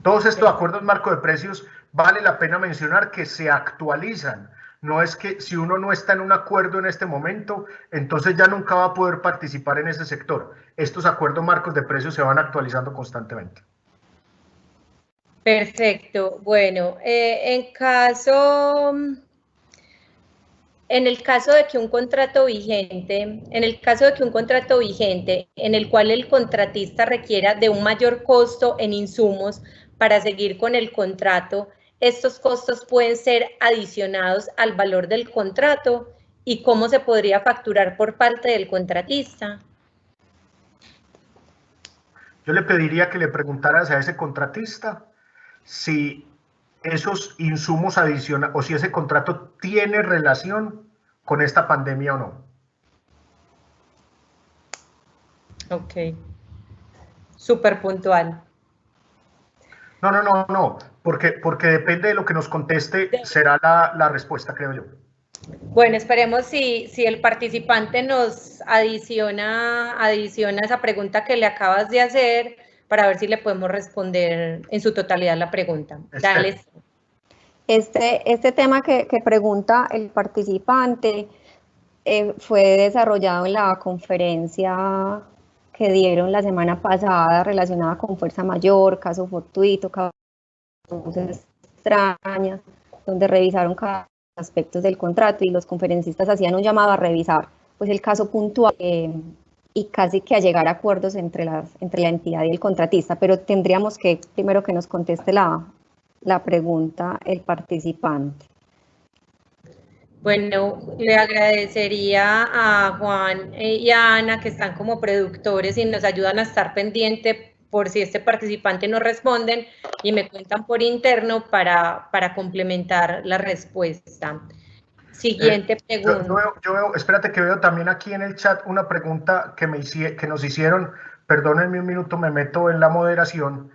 Todos estos acuerdos marco de precios, vale la pena mencionar que se actualizan. No es que si uno no está en un acuerdo en este momento, entonces ya nunca va a poder participar en ese sector. Estos acuerdos marcos de precios se van actualizando constantemente. Perfecto. Bueno, en el caso de que un contrato vigente, en el cual el contratista requiera de un mayor costo en insumos para seguir con el contrato, estos costos pueden ser adicionados al valor del contrato y cómo se podría facturar por parte del contratista. Yo le pediría que le preguntaras a ese contratista si esos insumos adicionales o si ese contrato tiene relación con esta pandemia o no. Ok. Súper puntual. No, porque depende de lo que nos conteste, será la respuesta, creo yo. Bueno, esperemos si el participante nos adiciona esa pregunta que le acabas de hacer para ver si le podemos responder en su totalidad la pregunta. Dale. Este tema que pregunta el participante fue desarrollado en la conferencia que dieron la semana pasada relacionada con fuerza mayor, caso fortuito, causas extrañas, donde revisaron cada aspectos del contrato y los conferencistas hacían un llamado a revisar pues el caso puntual y casi que a llegar a acuerdos entre la entidad y el contratista, pero tendríamos que primero que nos conteste la pregunta el participante. Bueno, le agradecería a Juan y a Ana que están como productores y nos ayudan a estar pendiente por si este participante no responden y me cuentan por interno para complementar la respuesta. Siguiente pregunta. Yo veo, espérate que veo también aquí en el chat una pregunta que nos hicieron, perdónenme un minuto, me meto en la moderación,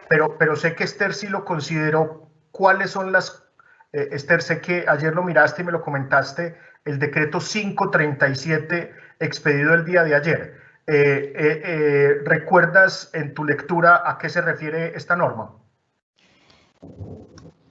pero sé que Esther sí lo consideró. ¿Cuáles son las, Esther, sé que ayer lo miraste y me lo comentaste, el decreto 537 expedido el día de ayer? ¿Recuerdas en tu lectura a qué se refiere esta norma?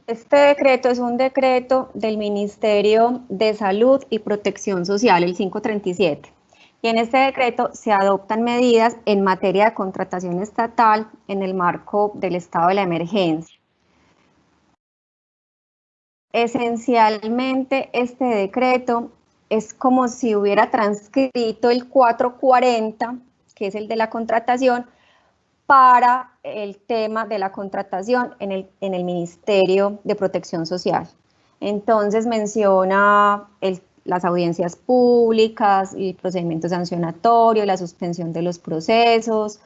Este decreto es un decreto del Ministerio de Salud y Protección Social, el 537. Y en este decreto se adoptan medidas en materia de contratación estatal en el marco del estado de la emergencia. Esencialmente, este decreto es como si hubiera transcrito el 440, que es el de la contratación, para el tema de la contratación en el Ministerio de Protección Social. Entonces menciona las audiencias públicas, el procedimiento sancionatorio, la suspensión de los procesos,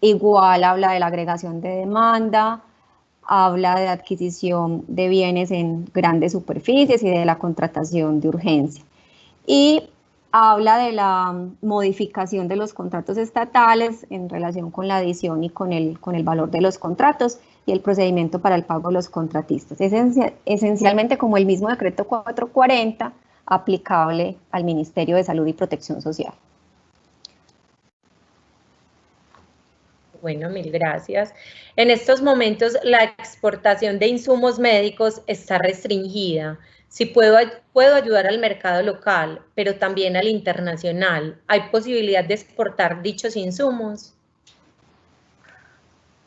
igual habla de la agregación de demanda, habla de adquisición de bienes en grandes superficies y de la contratación de urgencia. Y habla de la modificación de los contratos estatales en relación con la adición y con el valor de los contratos y el procedimiento para el pago de los contratistas. Es esencialmente como el mismo decreto 440 aplicable al Ministerio de Salud y Protección Social. Bueno, mil gracias. En estos momentos la exportación de insumos médicos está restringida. Si puedo ayudar al mercado local, pero también al internacional, ¿hay posibilidad de exportar dichos insumos?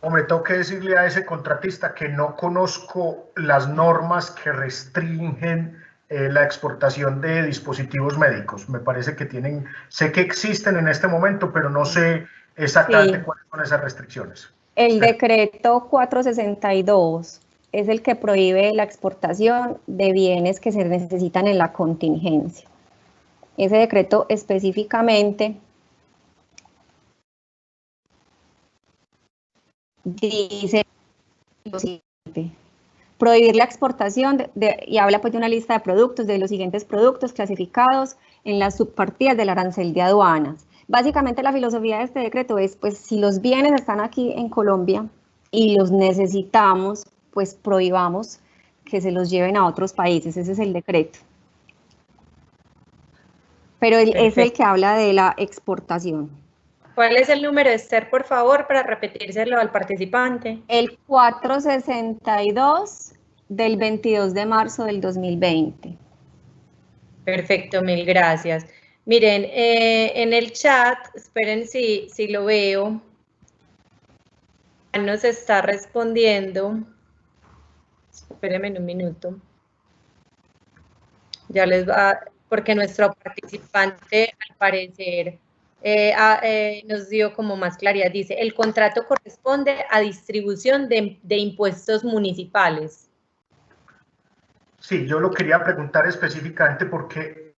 Me tengo que decirle a ese contratista que no conozco las normas que restringen la exportación de dispositivos médicos. Me parece que sé que existen en este momento, pero no sé exactamente cuáles son esas restricciones. El decreto 462 es el que prohíbe la exportación de bienes que se necesitan en la contingencia. Ese decreto específicamente dice lo siguiente: prohibir la exportación y habla pues de una lista de productos, de los siguientes productos clasificados en las subpartidas del arancel de aduanas. Básicamente la filosofía de este decreto es, pues, si los bienes están aquí en Colombia y los necesitamos, pues prohibamos que se los lleven a otros países. Ese es el decreto. Pero es el que habla de la exportación. ¿Cuál es el número, Esther, por favor, para repetírselo al participante? El 462 del 22 de marzo del 2020. Perfecto, mil gracias. Miren, en el chat, esperen si lo veo, nos está respondiendo. Espérenme un minuto. Ya les va, porque nuestro participante, al parecer, nos dio como más claridad. Dice, el contrato corresponde a distribución de impuestos municipales. Sí, yo lo quería preguntar específicamente porque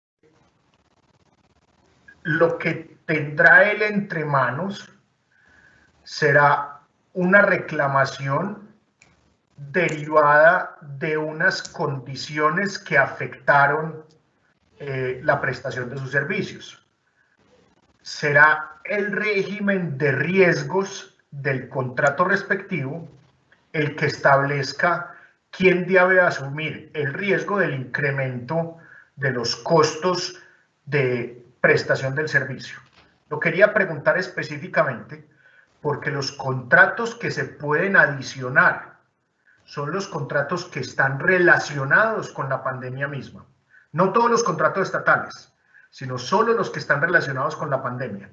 lo que tendrá él entre manos será una reclamación derivada de unas condiciones que afectaron la prestación de sus servicios. Será el régimen de riesgos del contrato respectivo el que establezca quién debe asumir el riesgo del incremento de los costos de prestación del servicio. Lo quería preguntar específicamente porque los contratos que se pueden adicionar son los contratos que están relacionados con la pandemia misma. No todos los contratos estatales, sino solo los que están relacionados con la pandemia.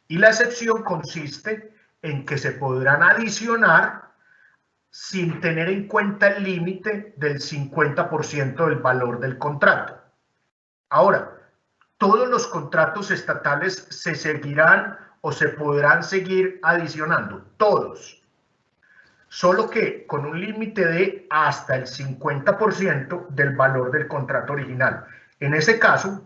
Y la excepción consiste en que se podrán adicionar sin tener en cuenta el límite del 50% del valor del contrato. Ahora, todos los contratos estatales se seguirán o se podrán seguir adicionando, todos. Solo que con un límite de hasta el 50% del valor del contrato original. En ese caso,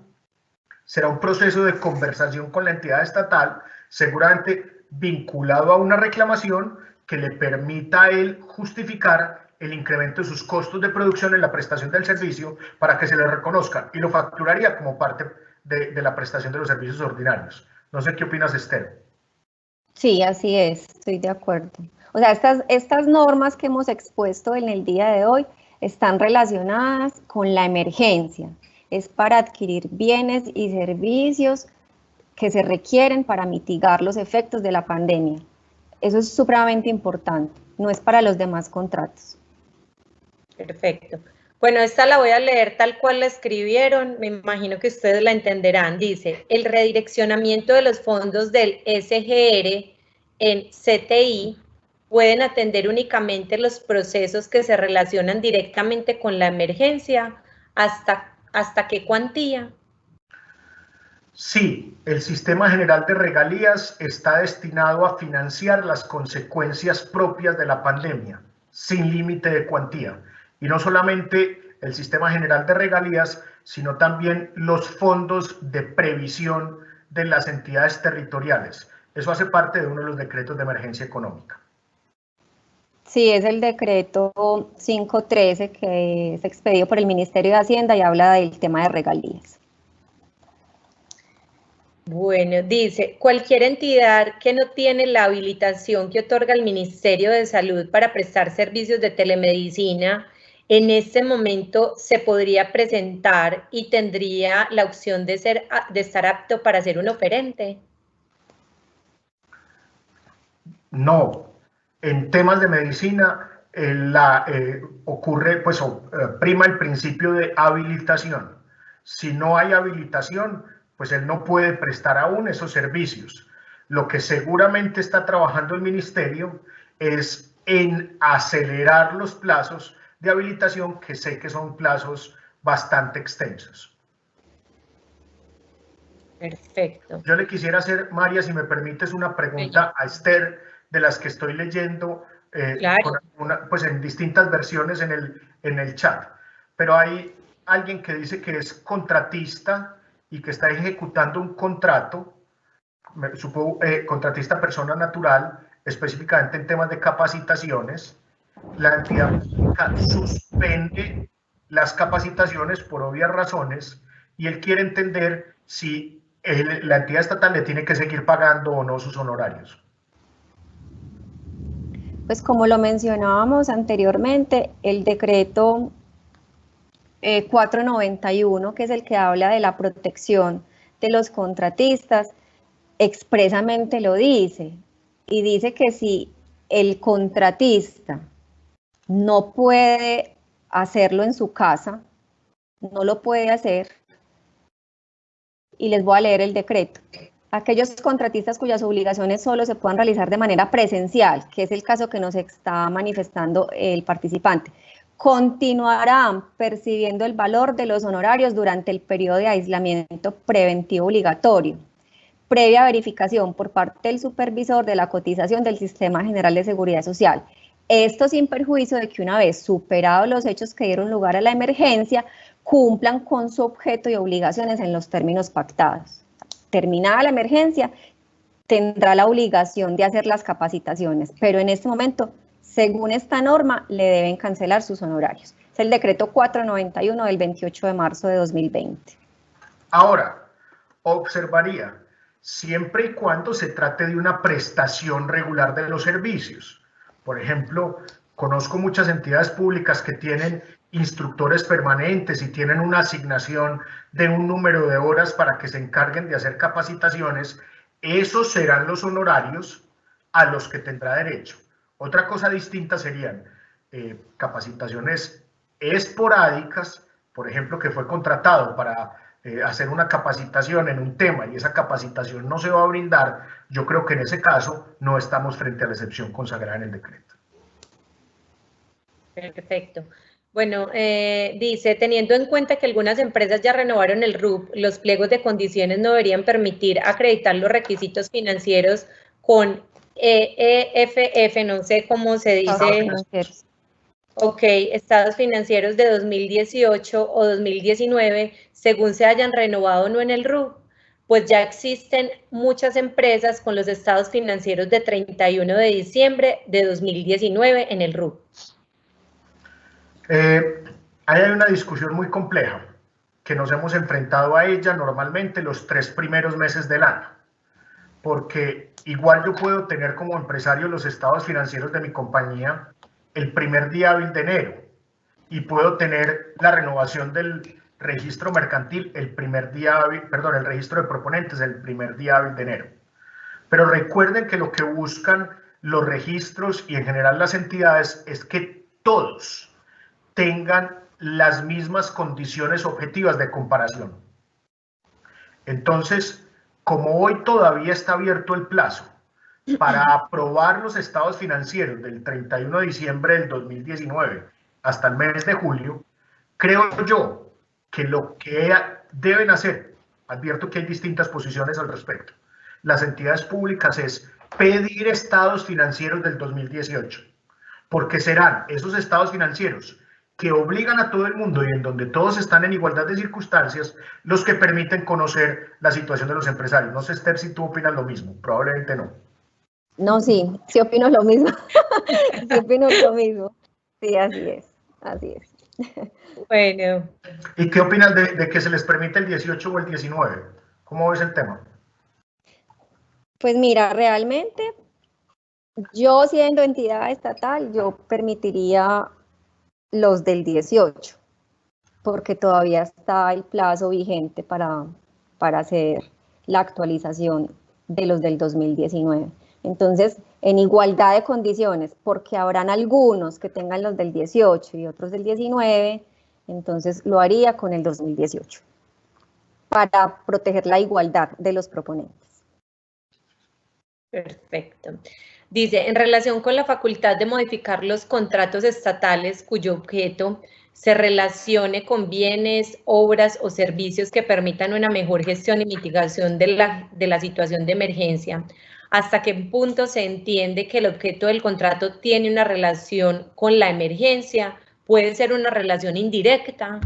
será un proceso de conversación con la entidad estatal, seguramente vinculado a una reclamación que le permita a él justificar el incremento de sus costos de producción en la prestación del servicio para que se le reconozca y lo facturaría como parte de la prestación de los servicios ordinarios. No sé qué opinas, Esther. Sí, así es, estoy de acuerdo. O sea, estas normas que hemos expuesto en el día de hoy están relacionadas con la emergencia. Es para adquirir bienes y servicios que se requieren para mitigar los efectos de la pandemia. Eso es supremamente importante, no es para los demás contratos. Perfecto. Bueno, esta la voy a leer tal cual la escribieron, me imagino que ustedes la entenderán. Dice, el redireccionamiento de los fondos del SGR en CTI pueden atender únicamente los procesos que se relacionan directamente con la emergencia. ¿Hasta qué cuantía? Sí, el sistema general de regalías está destinado a financiar las consecuencias propias de la pandemia, sin límite de cuantía. Y no solamente el sistema general de regalías, sino también los fondos de previsión de las entidades territoriales. Eso hace parte de uno de los decretos de emergencia económica. Sí, es el decreto 513 que es expedido por el Ministerio de Hacienda y habla del tema de regalías. Bueno, dice, cualquier entidad que no tiene la habilitación que otorga el Ministerio de Salud para prestar servicios de telemedicina, en este momento se podría presentar y tendría la opción de estar apto para ser un oferente. No, en temas de medicina ocurre, pues prima el principio de habilitación. Si no hay habilitación, pues él no puede prestar aún esos servicios. Lo que seguramente está trabajando el ministerio es en acelerar los plazos de habilitación, que sé que son plazos bastante extensos. Perfecto. Yo le quisiera hacer, María, si me permites, una pregunta a Esther, de las que estoy leyendo claro. pues en distintas versiones en el chat. Pero hay alguien que dice que es contratista y que está ejecutando un contrato, supongo, contratista persona natural, específicamente en temas de capacitaciones. La entidad pública suspende las capacitaciones por obvias razones y él quiere entender si la entidad estatal le tiene que seguir pagando o no sus honorarios. Pues como lo mencionábamos anteriormente, el decreto 491, que es el que habla de la protección de los contratistas, expresamente lo dice, y dice que si el contratista no puede hacerlo en su casa, no lo puede hacer, y les voy a leer el decreto. Aquellos contratistas cuyas obligaciones solo se puedan realizar de manera presencial, que es el caso que nos está manifestando el participante, continuarán percibiendo el valor de los honorarios durante el periodo de aislamiento preventivo obligatorio, previa verificación por parte del supervisor de la cotización del Sistema General de Seguridad Social. Esto sin perjuicio de que una vez superados los hechos que dieron lugar a la emergencia, cumplan con su objeto y obligaciones en los términos pactados. Terminada la emergencia, tendrá la obligación de hacer las capacitaciones, pero en este momento, según esta norma, le deben cancelar sus honorarios. Es el decreto 491 del 28 de marzo de 2020. Ahora, observaría, siempre y cuando se trate de una prestación regular de los servicios. Por ejemplo, conozco muchas entidades públicas que tienen instructores permanentes y tienen una asignación de un número de horas para que se encarguen de hacer capacitaciones. Esos serán los honorarios a los que tendrá derecho. Otra cosa distinta serían capacitaciones esporádicas, por ejemplo, que fue contratado para hacer una capacitación en un tema y esa capacitación no se va a brindar. Yo creo que en ese caso no estamos frente a la excepción consagrada en el decreto. Perfecto. Bueno, dice, teniendo en cuenta que algunas empresas ya renovaron el RUP, los pliegos de condiciones no deberían permitir acreditar los requisitos financieros con EFF, no sé cómo se dice. Ok, estados financieros de 2018 o 2019, según se hayan renovado o no en el RUP, pues ya existen muchas empresas con los estados financieros de 31 de diciembre de 2019 en el RUP. Ahí hay una discusión muy compleja, que nos hemos enfrentado a ella normalmente los 3 primeros meses del año, porque igual yo puedo tener como empresario los estados financieros de mi compañía el primer día hábil de enero y puedo tener la renovación del registro mercantil el primer día hábil, perdón, el registro de proponentes el primer día hábil de enero. Pero recuerden que lo que buscan los registros y en general las entidades es que todos tengan las mismas condiciones objetivas de comparación. Entonces, como hoy todavía está abierto el plazo para aprobar los estados financieros del 31 de diciembre del 2019 hasta el mes de julio, creo yo que lo que deben hacer Advierto que hay distintas posiciones al respecto. Las entidades públicas es pedir estados financieros del 2018, porque serán esos estados financieros que obligan a todo el mundo y en donde todos están en igualdad de circunstancias, los que permiten conocer la situación de los empresarios. No sé, Esther, si tú opinas lo mismo. Probablemente no. No, sí opino lo mismo. Sí opino lo mismo. Sí, así es, así es. Bueno. ¿Y qué opinas de que se les permite el 18 o el 19? ¿Cómo ves el tema? Pues mira, realmente yo siendo entidad estatal, yo permitiría los del 18, porque todavía está el plazo vigente para hacer la actualización de los del 2019. Entonces, en igualdad de condiciones, porque habrán algunos que tengan los del 18 y otros del 19, entonces lo haría con el 2018, para proteger la igualdad de los proponentes. Perfecto. Dice, en relación con la facultad de modificar los contratos estatales cuyo objeto se relacione con bienes, obras o servicios que permitan una mejor gestión y mitigación de la situación de emergencia, ¿hasta qué punto se entiende que el objeto del contrato tiene una relación con la emergencia? ¿Puede ser una relación indirecta?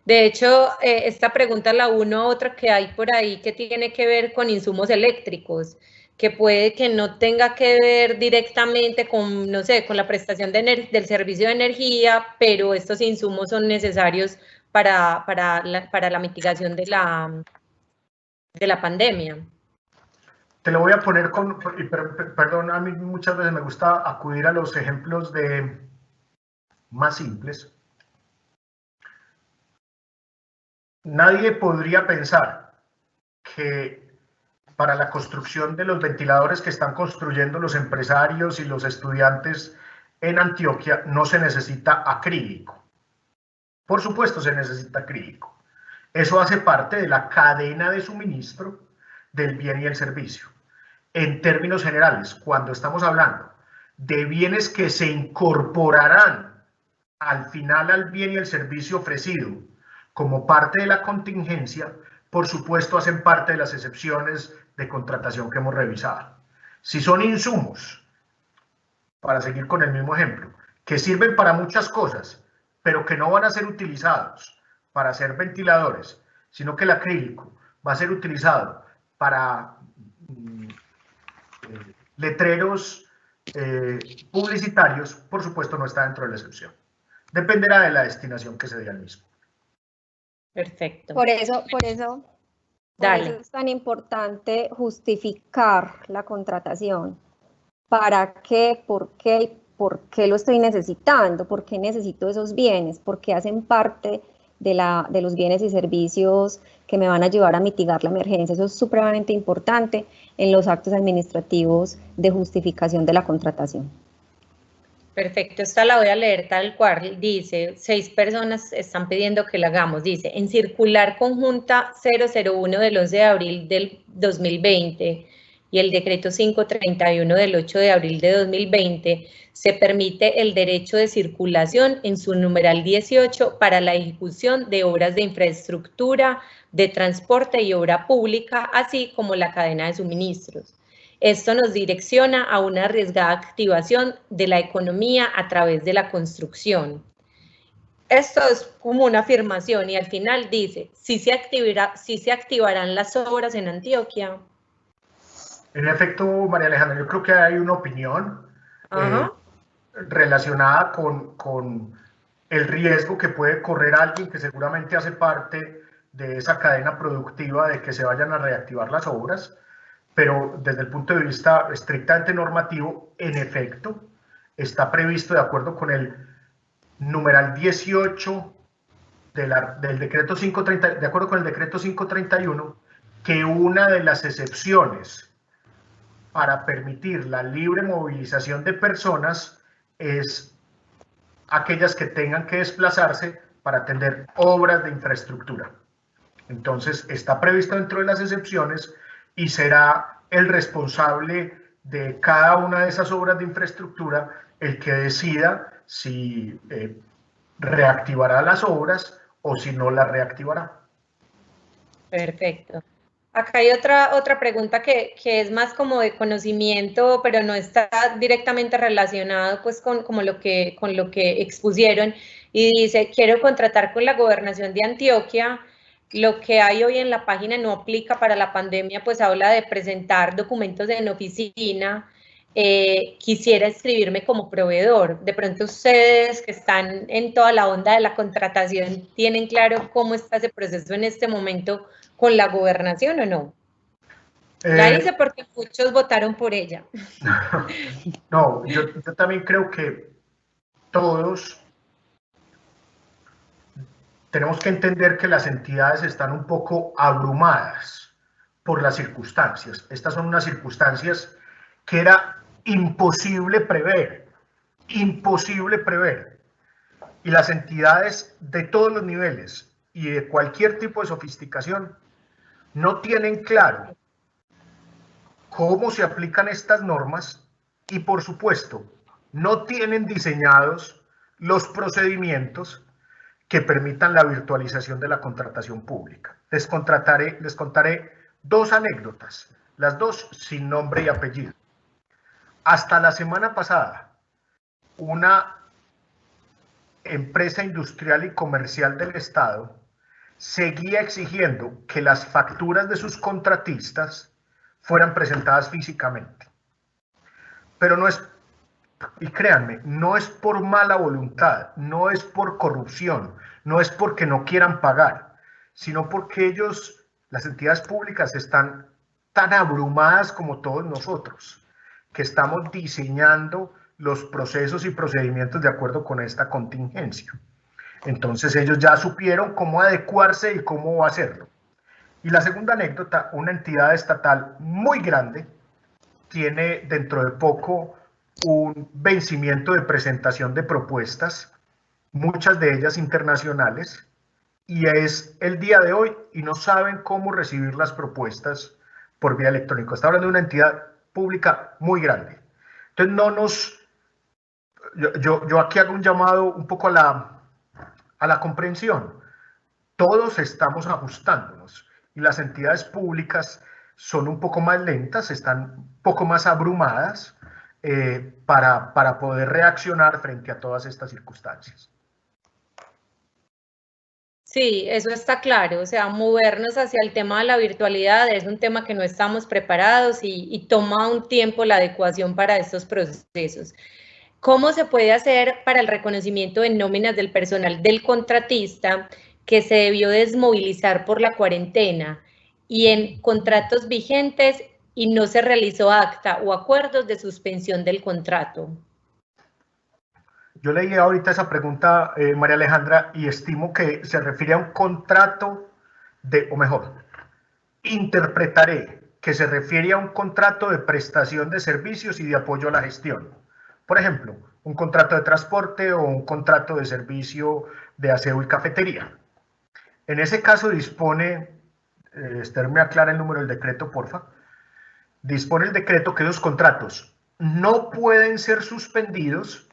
De hecho, esta pregunta la uno a otra que hay por ahí que tiene que ver con insumos eléctricos, que puede que no tenga que ver directamente con, no sé, con la prestación del servicio de energía, pero estos insumos son necesarios para la mitigación de la pandemia. Te lo voy a poner con, perdón, a mí muchas veces me gusta acudir a los ejemplos más simples. Nadie podría pensar que para la construcción de los ventiladores que están construyendo los empresarios y los estudiantes en Antioquia no se necesita acrílico. Por supuesto se necesita acrílico. Eso hace parte de la cadena de suministro del bien y el servicio. En términos generales, cuando estamos hablando de bienes que se incorporarán al final al bien y el servicio ofrecido como parte de la contingencia, por supuesto hacen parte de las excepciones de contratación que hemos revisado. Si son insumos, para seguir con el mismo ejemplo, que sirven para muchas cosas, pero que no van a ser utilizados para hacer ventiladores, sino que el acrílico va a ser utilizado para letreros publicitarios, por supuesto no está dentro de la excepción. Dependerá de la destinación que se dé al mismo. Perfecto. Por eso es tan importante justificar la contratación. ¿Para qué? ¿Por qué? ¿Por qué lo estoy necesitando? ¿Por qué necesito esos bienes? ¿Por qué hacen parte de los bienes y servicios que me van a ayudar a mitigar la emergencia? Eso es supremamente importante en los actos administrativos de justificación de la contratación. Perfecto, esta la voy a leer tal cual. Dice, 6 personas están pidiendo que la hagamos. Dice, en circular conjunta 001 del 11 de abril del 2020 y el decreto 531 del 8 de abril de 2020, se permite el derecho de circulación en su numeral 18 para la ejecución de obras de infraestructura, de transporte y obra pública, así como la cadena de suministros. Esto nos direcciona a una arriesgada activación de la economía a través de la construcción. Esto es como una afirmación y al final dice, si se activarán las obras en Antioquia. En efecto, María Alejandra, yo creo que hay una opinión relacionada con el riesgo que puede correr alguien que seguramente hace parte de esa cadena productiva de que se vayan a reactivar las obras. Pero desde el punto de vista estrictamente normativo, en efecto, está previsto de acuerdo con el numeral 18 del decreto 530, de acuerdo con el decreto 531, que una de las excepciones para permitir la libre movilización de personas es aquellas que tengan que desplazarse para atender obras de infraestructura. Entonces, está previsto dentro de las excepciones y será el responsable de cada una de esas obras de infraestructura el que decida si reactivará las obras o si no las reactivará. Perfecto. Acá hay otra pregunta que es más como de conocimiento, pero no está directamente relacionado pues con lo que expusieron, y dice: quiero contratar con la Gobernación de Antioquia. Lo que hay hoy en la página no aplica para la pandemia, pues habla de presentar documentos en oficina. Quisiera inscribirme como proveedor. De pronto ustedes que están en toda la onda de la contratación, ¿tienen claro cómo está ese proceso en este momento con la Gobernación o no? La hice porque muchos votaron por ella. No, yo también creo que todos tenemos que entender que las entidades están un poco abrumadas por las circunstancias. Estas son unas circunstancias que era imposible prever, imposible prever. Y las entidades de todos los niveles y de cualquier tipo de sofisticación no tienen claro cómo se aplican estas normas y, por supuesto, no tienen diseñados los procedimientos que permitan la virtualización de la contratación pública. Les contaré dos anécdotas, las dos sin nombre y apellido. Hasta la semana pasada, una empresa industrial y comercial del Estado seguía exigiendo que las facturas de sus contratistas fueran presentadas físicamente. Pero no es, y créanme, no es por mala voluntad, no es por corrupción, no es porque no quieran pagar, sino porque ellos, las entidades públicas, están tan abrumadas como todos nosotros, que estamos diseñando los procesos y procedimientos de acuerdo con esta contingencia. Entonces ellos ya supieron cómo adecuarse y cómo hacerlo. Y la segunda anécdota: una entidad estatal muy grande tiene dentro de poco un vencimiento de presentación de propuestas, muchas de ellas internacionales, y es el día de hoy y no saben cómo recibir las propuestas por vía electrónica. Está hablando de una entidad pública muy grande. Entonces no nos... Yo aquí hago un llamado un poco a la comprensión. Todos estamos ajustándonos y las entidades públicas son un poco más lentas, están un poco más abrumadas para poder reaccionar frente a todas estas circunstancias. Sí, eso está claro. O sea, movernos hacia el tema de la virtualidad es un tema que no estamos preparados y toma un tiempo la adecuación para estos procesos. ¿Cómo se puede hacer para el reconocimiento de nóminas del personal del contratista que se debió desmovilizar por la cuarentena y en contratos vigentes y no se realizó acta o acuerdos de suspensión del contrato? Yo leí ahorita esa pregunta, María Alejandra, y estimo que se refiere a un contrato o mejor, interpretaré que se refiere a un contrato de prestación de servicios y de apoyo a la gestión. Por ejemplo, un contrato de transporte o un contrato de servicio de aseo y cafetería. En ese caso dispone, Esther me aclara el número del decreto, porfa. Dispone el decreto que los contratos no pueden ser suspendidos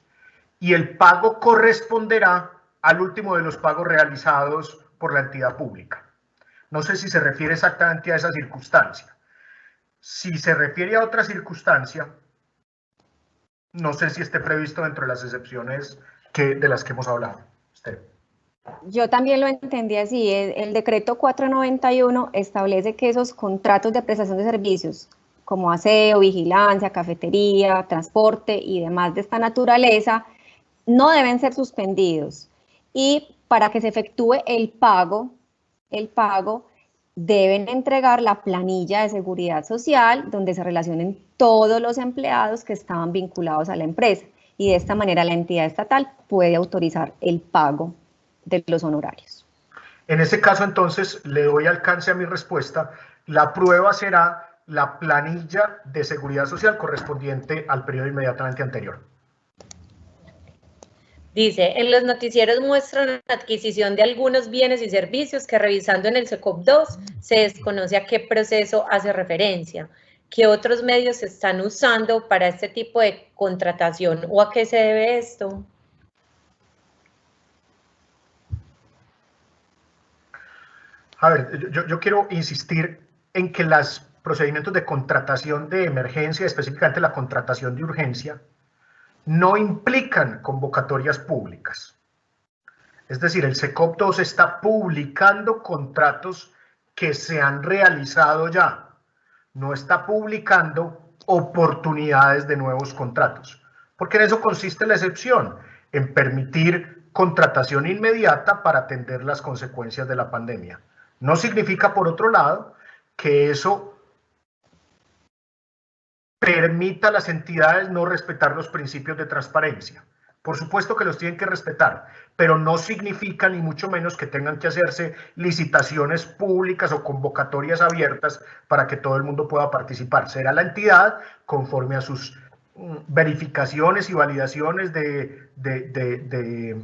y el pago corresponderá al último de los pagos realizados por la entidad pública. No sé si se refiere exactamente a esa circunstancia. Si se refiere a otra circunstancia, no sé si esté previsto dentro de las excepciones de las que hemos hablado. Esther. Yo también lo entendí así. El decreto 491 establece que esos contratos de prestación de servicios, como aseo, vigilancia, cafetería, transporte y demás de esta naturaleza, no deben ser suspendidos. Y para que se efectúe el pago deben entregar la planilla de seguridad social donde se relacionen todos los empleados que estaban vinculados a la empresa. Y de esta manera la entidad estatal puede autorizar el pago de los honorarios. En ese caso, entonces, le doy alcance a mi respuesta. La prueba será la planilla de seguridad social correspondiente al periodo inmediatamente anterior. Dice: en los noticieros muestran la adquisición de algunos bienes y servicios que, revisando en el SECOP 2, se desconoce a qué proceso hace referencia. ¿Qué otros medios se están usando para este tipo de contratación o a qué se debe esto? A ver, yo quiero insistir en que los procedimientos de contratación de emergencia, específicamente la contratación de urgencia, no implican convocatorias públicas. Es decir, el SECOP2 está publicando contratos que se han realizado ya, no está publicando oportunidades de nuevos contratos, porque en eso consiste la excepción, en permitir contratación inmediata para atender las consecuencias de la pandemia. No significa, por otro lado, que eso permita a las entidades no respetar los principios de transparencia. Por supuesto que los tienen que respetar, pero no significa ni mucho menos que tengan que hacerse licitaciones públicas o convocatorias abiertas para que todo el mundo pueda participar. Será la entidad, conforme a sus verificaciones y validaciones de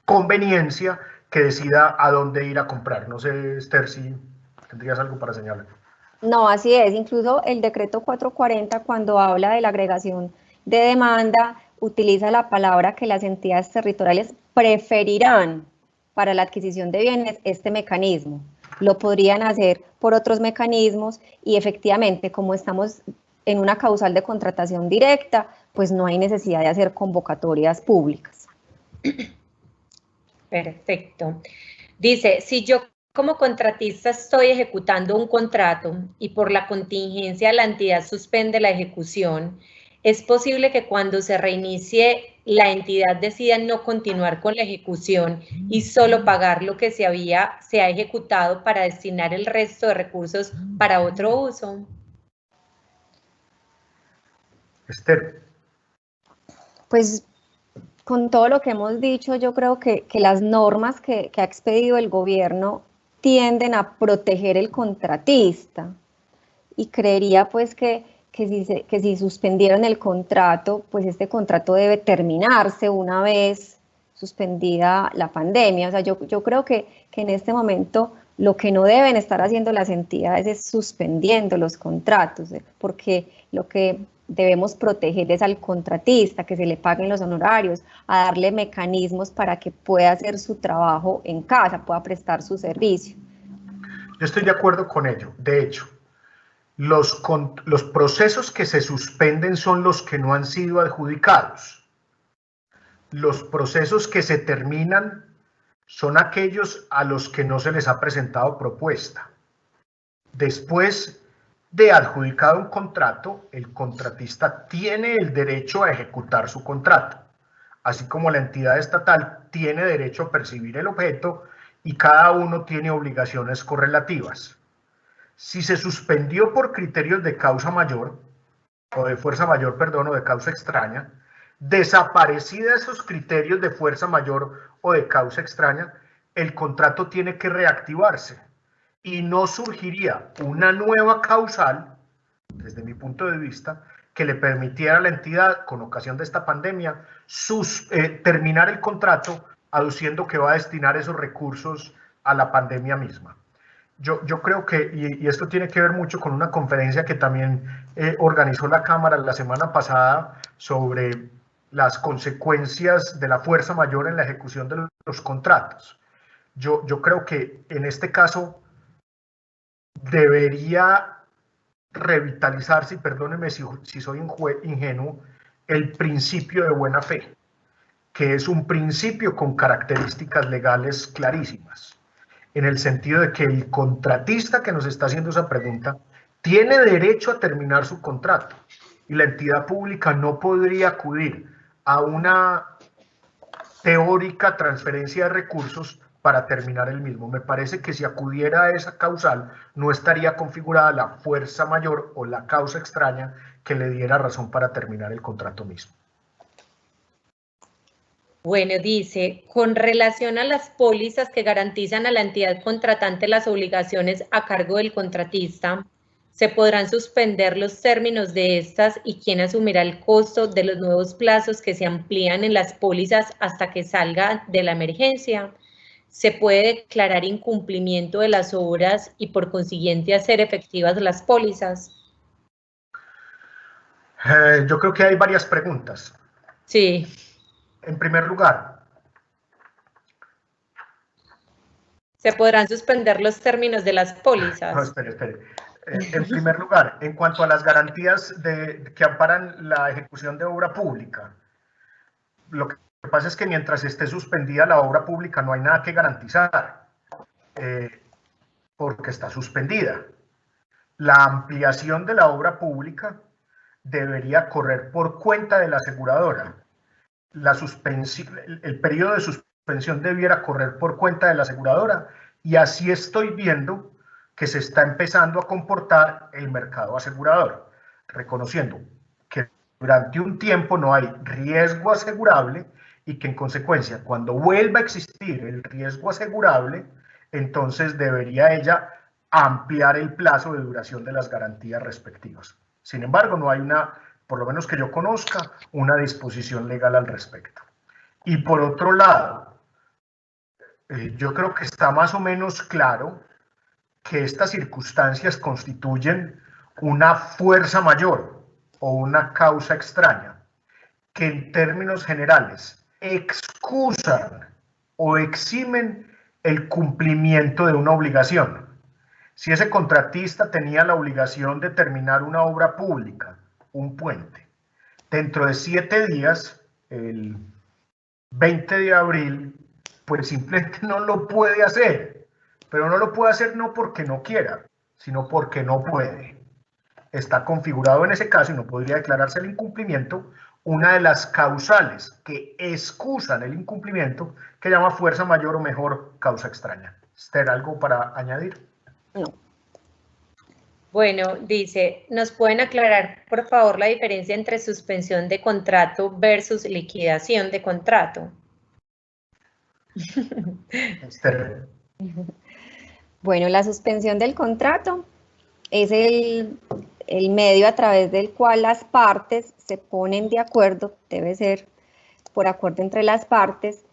conveniencia, que decida a dónde ir a comprar. No sé, Esther, si tendrías algo para señalar. No, así es. Incluso el decreto 440, cuando habla de la agregación de demanda, utiliza la palabra que las entidades territoriales preferirán para la adquisición de bienes este mecanismo. Lo podrían hacer por otros mecanismos y efectivamente, como estamos en una causal de contratación directa, pues no hay necesidad de hacer convocatorias públicas. Perfecto. Dice, si yo como contratista estoy ejecutando un contrato y por la contingencia la entidad suspende la ejecución, ¿es posible que cuando se reinicie la entidad decida no continuar con la ejecución y solo pagar lo que se ha ejecutado para destinar el resto de recursos para otro uso? Esther. Pues con todo lo que hemos dicho, yo creo que las normas que ha expedido el gobierno tienden a proteger el contratista y creería pues que si suspendieron el contrato, pues este contrato debe terminarse una vez suspendida la pandemia. O sea, yo creo que en este momento lo que no deben estar haciendo las entidades es suspendiendo los contratos, porque lo que debemos proteger es al contratista, que se le paguen los honorarios, a darle mecanismos para que pueda hacer su trabajo en casa, pueda prestar su servicio. Yo estoy de acuerdo con ello. De hecho, los procesos que se suspenden son los que no han sido adjudicados. Los procesos que se terminan son aquellos a los que no se les ha presentado propuesta. Después de adjudicado un contrato, el contratista tiene el derecho a ejecutar su contrato, así como la entidad estatal tiene derecho a percibir el objeto y cada uno tiene obligaciones correlativas. Si se suspendió por criterios de causa mayor, o de fuerza mayor, perdón, o de causa extraña, desaparecida esos criterios de fuerza mayor o de causa extraña, el contrato tiene que reactivarse y no surgiría una nueva causal, desde mi punto de vista, que le permitiera a la entidad, con ocasión de esta pandemia, terminar el contrato aduciendo que va a destinar esos recursos a la pandemia misma. Yo creo que, y esto tiene que ver mucho con una conferencia que también organizó la Cámara la semana pasada sobre las consecuencias de la fuerza mayor en la ejecución de los contratos. Yo creo que en este caso debería revitalizarse, y perdóneme si soy ingenuo, el principio de buena fe, que es un principio con características legales clarísimas, en el sentido de que el contratista que nos está haciendo esa pregunta tiene derecho a terminar su contrato y la entidad pública no podría acudir a una teórica transferencia de recursos para terminar el mismo. Me parece que si acudiera a esa causal no estaría configurada la fuerza mayor o la causa extraña que le diera razón para terminar el contrato mismo. Bueno, dice, con relación a las pólizas que garantizan a la entidad contratante las obligaciones a cargo del contratista, ¿se podrán suspender los términos de estas y quién asumirá el costo de los nuevos plazos que se amplían en las pólizas hasta que salga de la emergencia? ¿Se puede declarar incumplimiento de las obras y por consiguiente hacer efectivas las pólizas? Yo creo que hay varias preguntas. Sí. En primer lugar, ¿Se podrán suspender los términos de las pólizas? No, espere. En primer lugar, en cuanto a las garantías que amparan la ejecución de obra pública, lo que pasa es que mientras esté suspendida la obra pública no hay nada que garantizar, porque está suspendida. La ampliación de la obra pública debería correr por cuenta de la aseguradora. El periodo de suspensión debiera correr por cuenta de la aseguradora, y así estoy viendo que se está empezando a comportar el mercado asegurador, reconociendo que durante un tiempo no hay riesgo asegurable y que en consecuencia cuando vuelva a existir el riesgo asegurable, entonces debería ella ampliar el plazo de duración de las garantías respectivas. Sin embargo, no hay por lo menos que yo conozca, una disposición legal al respecto. Y por otro lado, yo creo que está más o menos claro que estas circunstancias constituyen una fuerza mayor o una causa extraña, que en términos generales excusan o eximen el cumplimiento de una obligación. Si ese contratista tenía la obligación de terminar una obra pública, un puente, dentro de 7 días, el 20 de abril, pues simplemente no lo puede hacer, pero no lo puede hacer no porque no quiera, sino porque no puede. Está configurado en ese caso y no podría declararse el incumplimiento, una de las causales que excusan el incumplimiento, que llama fuerza mayor o mejor causa extraña. ¿Esther, algo para añadir? No. Bueno, dice, ¿nos pueden aclarar, por favor, la diferencia entre suspensión de contrato versus liquidación de contrato? Esther. Bueno, la suspensión del contrato es el medio a través del cual las partes se ponen de acuerdo, debe ser por acuerdo entre las partes,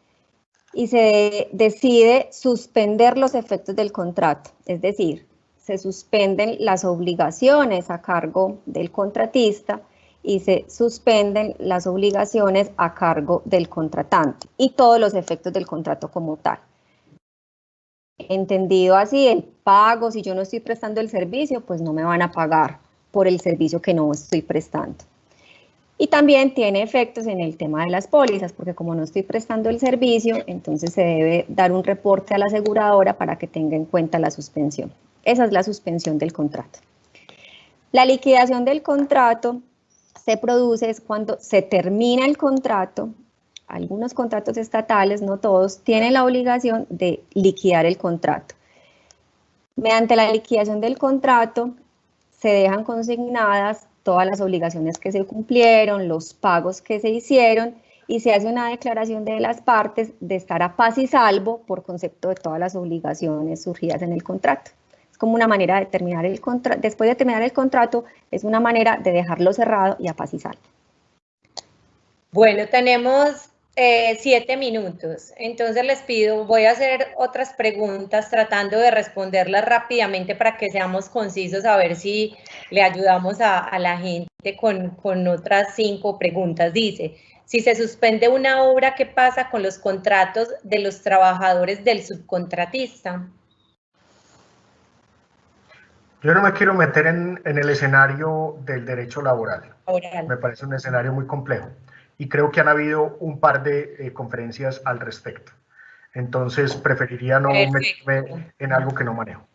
y se decide suspender los efectos del contrato, es decir, se suspenden las obligaciones a cargo del contratista y se suspenden las obligaciones a cargo del contratante y todos los efectos del contrato como tal. Entendido así, el pago, si yo no estoy prestando el servicio, pues no me van a pagar por el servicio que no estoy prestando. Y también tiene efectos en el tema de las pólizas, porque como no estoy prestando el servicio, entonces se debe dar un reporte a la aseguradora para que tenga en cuenta la suspensión. Esa es la suspensión del contrato. La liquidación del contrato se produce cuando se termina el contrato. Algunos contratos estatales, no todos, tienen la obligación de liquidar el contrato. Mediante la liquidación del contrato se dejan consignadas todas las obligaciones que se cumplieron, los pagos que se hicieron y se hace una declaración de las partes de estar a paz y salvo por concepto de todas las obligaciones surgidas en el contrato. Es como una manera de terminar el contrato, después de terminar el contrato, es una manera de dejarlo cerrado y a paz y salvo. Bueno, tenemos 7 minutos, entonces les pido, voy a hacer otras preguntas tratando de responderlas rápidamente para que seamos concisos, a ver si le ayudamos a la gente con otras 5 preguntas. Dice, si se suspende una obra, ¿qué pasa con los contratos de los trabajadores del subcontratista? Yo no me quiero meter en el escenario del derecho laboral. Me parece un escenario muy complejo. Y creo que han habido un par de conferencias al respecto. Entonces, preferiría no meterme en algo que no manejo.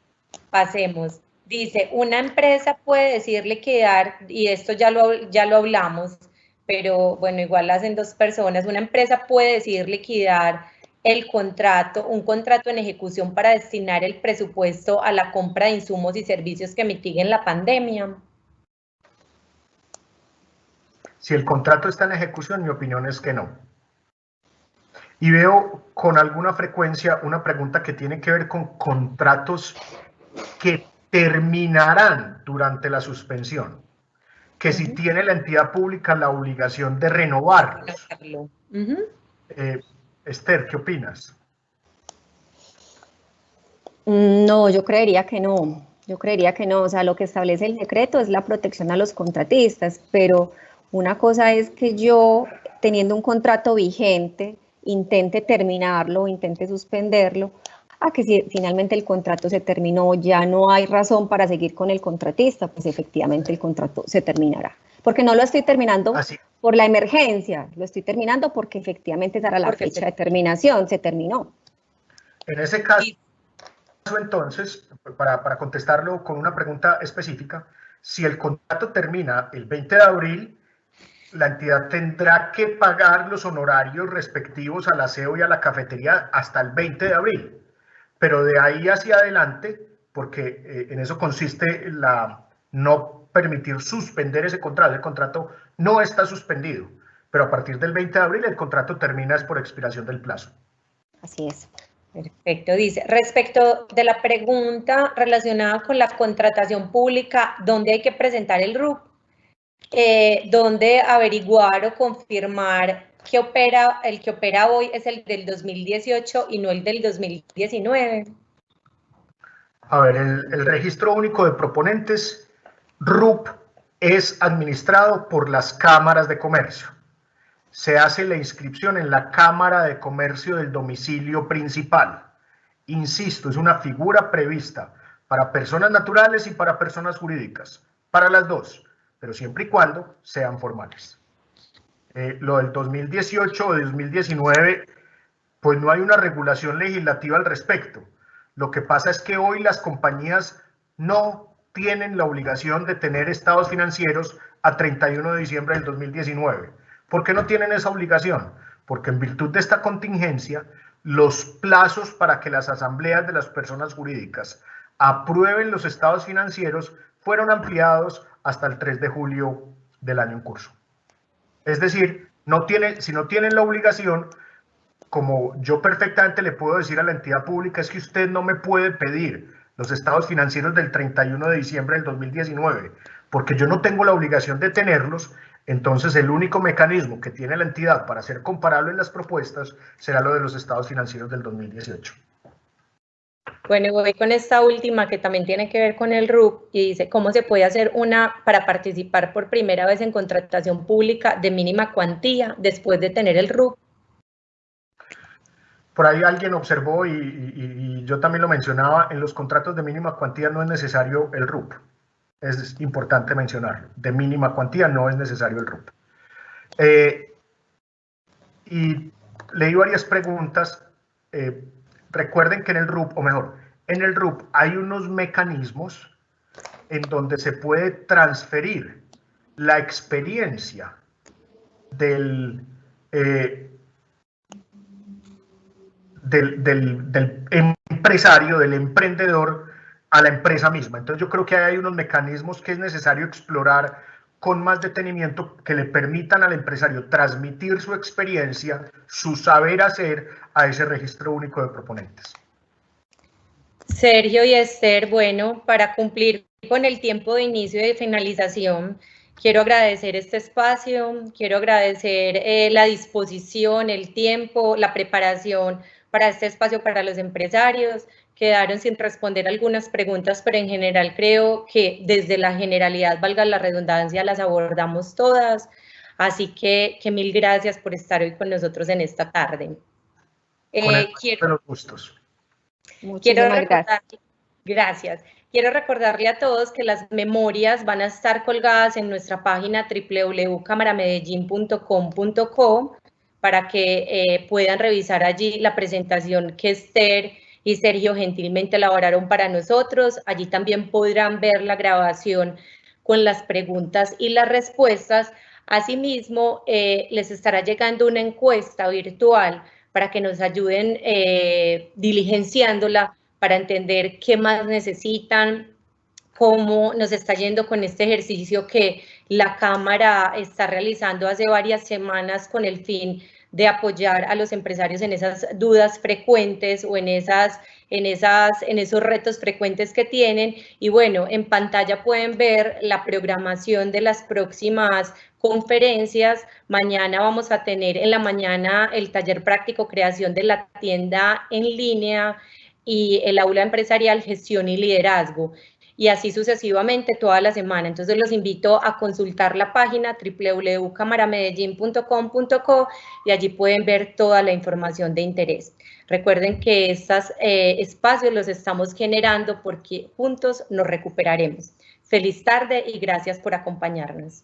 Pasemos. Dice, una empresa puede decir liquidar, y esto ya lo hablamos, pero bueno, igual lo hacen 2 personas. Una empresa puede decidir liquidar el contrato, un contrato en ejecución para destinar el presupuesto a la compra de insumos y servicios que mitiguen la pandemia. Si el contrato está en ejecución, mi opinión es que no. Y veo con alguna frecuencia una pregunta que tiene que ver con contratos que terminarán durante la suspensión, que si tiene la entidad pública la obligación de renovarlos. Esther, ¿qué opinas? No, yo creería que no. Yo creería que no. O sea, lo que establece el decreto es la protección a los contratistas, pero una cosa es que yo, teniendo un contrato vigente, intente terminarlo, intente suspenderlo, que si finalmente el contrato se terminó, ya no hay razón para seguir con el contratista, pues efectivamente el contrato se terminará. Porque no lo estoy terminando por la emergencia, lo estoy terminando porque efectivamente esa era la fecha de terminación, se terminó. En ese caso, entonces, para contestarlo con una pregunta específica, si el contrato termina el 20 de abril, la entidad tendrá que pagar los honorarios respectivos al aseo y a la cafetería hasta el 20 de abril. Pero de ahí hacia adelante, porque en eso consiste la no permitir suspender ese contrato. El contrato no está suspendido, pero a partir del 20 de abril el contrato termina es por expiración del plazo. Así es. Perfecto, dice, respecto de la pregunta relacionada con la contratación pública, ¿dónde hay que presentar el RUP? ¿Dónde averiguar o confirmar que el que opera hoy es el del 2018 y no el del 2019? A ver, el Registro Único de Proponentes, RUP, es administrado por las cámaras de comercio. Se hace la inscripción en la Cámara de Comercio del domicilio principal. Insisto, es una figura prevista para personas naturales y para personas jurídicas, para las dos, pero siempre y cuando sean formales. Lo del 2018 o 2019, pues no hay una regulación legislativa al respecto. Lo que pasa es que hoy las compañías no tienen la obligación de tener estados financieros a 31 de diciembre del 2019. ¿Por qué no tienen esa obligación? Porque en virtud de esta contingencia, los plazos para que las asambleas de las personas jurídicas aprueben los estados financieros fueron ampliados hasta el 3 de julio del año en curso. Es decir, si no tienen la obligación, como yo perfectamente le puedo decir a la entidad pública, es que usted no me puede pedir los estados financieros del 31 de diciembre del 2019, porque yo no tengo la obligación de tenerlos. Entonces el único mecanismo que tiene la entidad para ser comparable en las propuestas será lo de los estados financieros del 2018. Bueno, voy con esta última que también tiene que ver con el RUP y dice, ¿cómo se puede hacer una para participar por primera vez en contratación pública de mínima cuantía después de tener el RUP? Por ahí alguien observó y yo también lo mencionaba, en los contratos de mínima cuantía no es necesario el RUP. Es importante mencionarlo. De mínima cuantía no es necesario el RUP. Y leí varias preguntas. Recuerden que en el RUP, o mejor, en el RUP hay unos mecanismos en donde se puede transferir la experiencia del empresario, del emprendedor, a la empresa misma. Entonces yo creo que hay unos mecanismos que es necesario explorar con más detenimiento que le permitan al empresario transmitir su experiencia, su saber hacer a ese registro único de proponentes. Sergio y Esther, bueno, para cumplir con el tiempo de inicio y de finalización, quiero agradecer este espacio, quiero agradecer la disposición, el tiempo, la preparación para este espacio para los empresarios. Quedaron sin responder algunas preguntas, pero en general creo que desde la generalidad, valga la redundancia, las abordamos todas. Así que mil gracias por estar hoy con nosotros en esta tarde. Con los gustos. Gracias. Quiero recordarle a todos que las memorias van a estar colgadas en nuestra página www.camaramedellin.com.co para que puedan revisar allí la presentación que Esther y Sergio gentilmente elaboraron para nosotros. Allí también podrán ver la grabación con las preguntas y las respuestas. Asimismo, les estará llegando una encuesta virtual para que nos ayuden diligenciándola para entender qué más necesitan, cómo nos está yendo con este ejercicio que la Cámara está realizando hace varias semanas con el fin de apoyar a los empresarios en esas dudas frecuentes o en esos retos frecuentes que tienen. Y bueno, en pantalla pueden ver la programación de las próximas conferencias. Mañana vamos a tener en la mañana el taller práctico creación de la tienda en línea y el aula empresarial gestión y liderazgo. y así sucesivamente toda la semana. Entonces los invito a consultar la página www.camaramedellin.com.co y allí pueden ver toda la información de interés. Recuerden que estos espacios los estamos generando porque juntos nos recuperaremos. Feliz tarde y gracias por acompañarnos.